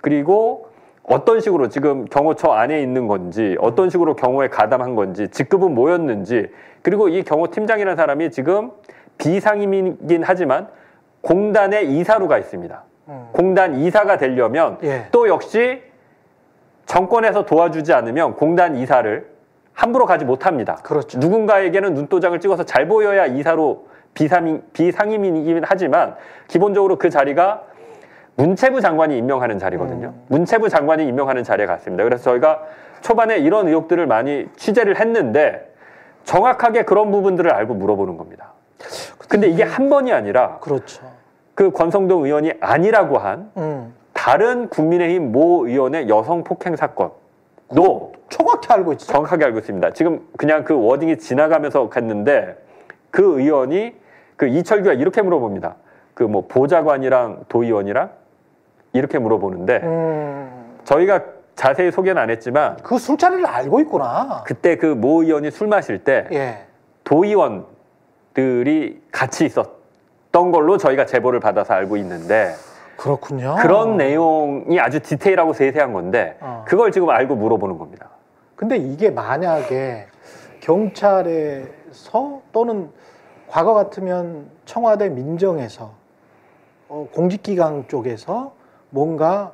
Speaker 2: 그리고 어떤 식으로 지금 경호처 안에 있는 건지 어떤 식으로 경호에 가담한 건지 직급은 뭐였는지 그리고 이 경호팀장이라는 사람이 지금 비상임이긴 하지만 공단의 이사로 가 있습니다. 공단 이사가 되려면 또 역시 정권에서 도와주지 않으면 공단 이사를 함부로 가지 못합니다. 누군가에게는 눈도장을 찍어서 잘 보여야 이사로 비상임이긴 하지만 기본적으로 그 자리가 문체부 장관이 임명하는 자리거든요. 문체부 장관이 임명하는 자리에 갔습니다. 그래서 저희가 초반에 이런 의혹들을 많이 취재를 했는데 정확하게 그런 부분들을 알고 물어보는 겁니다. 근데 이게 한 번이 아니라
Speaker 1: 그렇죠.
Speaker 2: 그 권성동 의원이 아니라고 한 다른 국민의힘 모 의원의 여성 폭행 사건도
Speaker 1: 정확히 알고 있죠.
Speaker 2: 정확하게 알고 있습니다. 지금 그냥 그 워딩이 지나가면서 갔는데 그 의원이 그 이철규가 이렇게 물어봅니다. 그 뭐 보좌관이랑 도의원이랑 이렇게 물어보는데 저희가 자세히 소개는 안 했지만
Speaker 1: 그 술자리를 알고 있구나.
Speaker 2: 그때 그 모 의원이 술 마실 때
Speaker 1: 예.
Speaker 2: 도의원들이 같이 있었던 걸로 저희가 제보를 받아서 알고 있는데
Speaker 1: 그렇군요.
Speaker 2: 그런 내용이 아주 디테일하고 세세한 건데 그걸 지금 알고 물어보는 겁니다.
Speaker 1: 근데 이게 만약에 경찰에서 또는 과거 같으면 청와대 민정에서 공직기강 쪽에서 뭔가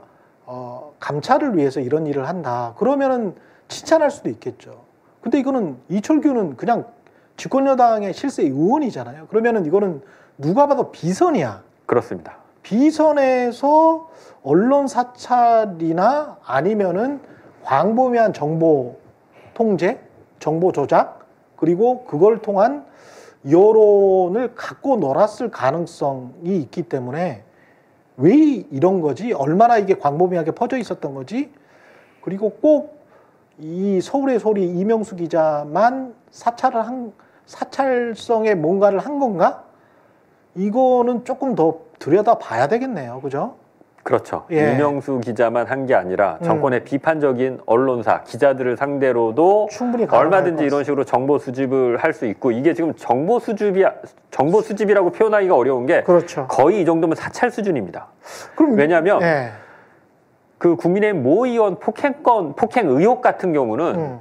Speaker 1: 감찰을 위해서 이런 일을 한다. 그러면은 칭찬할 수도 있겠죠. 근데 이거는 이철규는 그냥 집권여당의 실세 의원이잖아요. 그러면은 이거는 누가 봐도 비선이야.
Speaker 2: 그렇습니다.
Speaker 1: 비선에서 언론 사찰이나 아니면은 광범위한 정보 통제, 정보 조작, 그리고 그걸 통한 여론을 갖고 놀았을 가능성이 있기 때문에 왜 이런 거지? 얼마나 이게 광범위하게 퍼져 있었던 거지? 그리고 꼭 이 서울의 소리 이명수 기자만 사찰성의 뭔가를 한 건가? 이거는 조금 더 들여다봐야 되겠네요. 그죠?
Speaker 2: 그렇죠.
Speaker 1: 예.
Speaker 2: 이명수 기자만 한 게 아니라 정권의 비판적인 언론사, 기자들을 상대로도
Speaker 1: 충분히
Speaker 2: 얼마든지 이런 식으로 정보 수집을 할 수 있고 이게 지금 정보 수집이라고 표현하기가 어려운 게
Speaker 1: 그렇죠.
Speaker 2: 거의 이 정도면 사찰 수준입니다.
Speaker 1: 그럼
Speaker 2: 왜냐하면
Speaker 1: 예.
Speaker 2: 그 국민의힘 모 의원 폭행 의혹 같은 경우는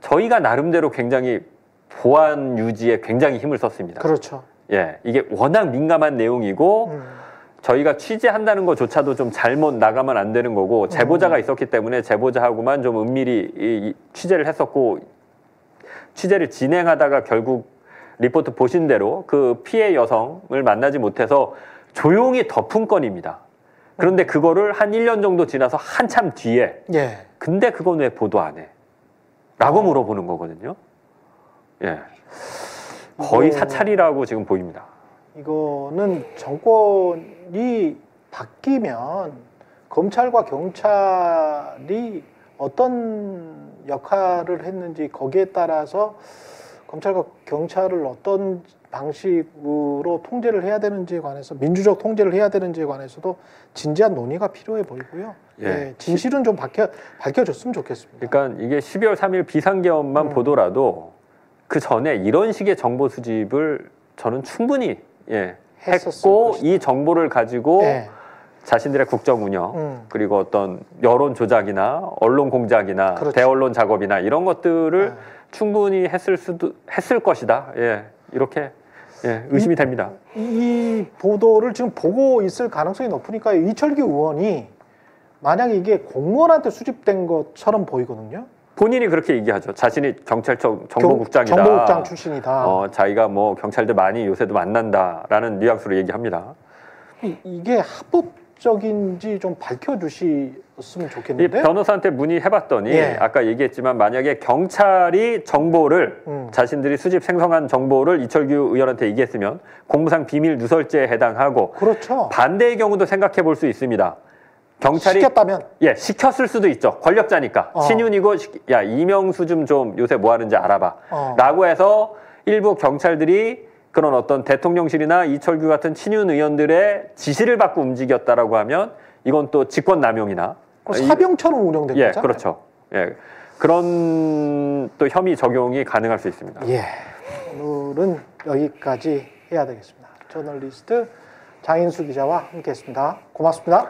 Speaker 2: 저희가 나름대로 굉장히 보안 유지에 굉장히 힘을 썼습니다.
Speaker 1: 그렇죠.
Speaker 2: 예, 이게 워낙 민감한 내용이고 저희가 취재한다는 것조차도 좀 잘못 나가면 안 되는 거고 제보자가 있었기 때문에 제보자하고만 좀 은밀히 취재를 했었고 취재를 진행하다가 결국 리포트 보신 대로 그 피해 여성을 만나지 못해서 조용히 덮은 건입니다. 그런데 그거를 한 1년 정도 지나서 한참 뒤에
Speaker 1: 예.
Speaker 2: 근데 그건 왜 보도 안 해? 라고 물어보는 거거든요. 예, 거의 사찰이라고 지금 보입니다.
Speaker 1: 이거는 정권이 바뀌면 검찰과 경찰이 어떤 역할을 했는지 거기에 따라서 검찰과 경찰을 어떤 방식으로 통제를 해야 되는지에 관해서 민주적 통제를 해야 되는지에 관해서도 진지한 논의가 필요해 보이고요.
Speaker 2: 예.
Speaker 1: 예, 진실은 좀 밝혀줬으면 좋겠습니다.
Speaker 2: 그러니까 이게 12월 3일 비상계엄만 보더라도 그 전에 이런 식의 정보 수집을 저는 충분히 했고 것이다. 이 정보를 가지고 자신들의 국정 운영 그리고 어떤 여론 조작이나 언론 공작이나
Speaker 1: 그렇죠.
Speaker 2: 대언론 작업이나 이런 것들을 충분히 했을 것이다. 예, 이렇게 의심이 됩니다.
Speaker 1: 이 보도를 지금 보고 있을 가능성이 높으니까 이철규 의원이 만약에 이게 공무원한테 수집된 것처럼 보이거든요.
Speaker 2: 본인이 그렇게 얘기하죠. 자신이 경찰청 정보국장이다.
Speaker 1: 정보국장 출신이다.
Speaker 2: 자기가 뭐 경찰들 많이 요새도 만난다라는 뉘앙스로 얘기합니다.
Speaker 1: 이게 합법적인지 좀 밝혀주셨으면 좋겠는데.
Speaker 2: 이 변호사한테 문의해봤더니 아까 얘기했지만 만약에 경찰이 정보를 자신들이 수집 생성한 정보를 이철규 의원한테 얘기했으면 공무상 비밀 누설죄에 해당하고
Speaker 1: 그렇죠.
Speaker 2: 반대의 경우도 생각해 볼 수 있습니다. 경찰이
Speaker 1: 시켰다면?
Speaker 2: 예, 시켰을 수도 있죠. 권력자니까. 친윤이고 야 이명수 좀 요새 뭐 하는지 알아봐. 라고 해서 일부 경찰들이 그런 어떤 대통령실이나 이철규 같은 친윤 의원들의 지시를 받고 움직였다라고 하면 이건 또 직권남용이나
Speaker 1: 사병처럼 운영된 거잖아요.
Speaker 2: 그렇죠. 예, 그런 또 혐의 적용이 가능할 수 있습니다.
Speaker 1: 예, 오늘은 여기까지 해야 되겠습니다. 저널리스트 장인수 기자와 함께했습니다. 고맙습니다.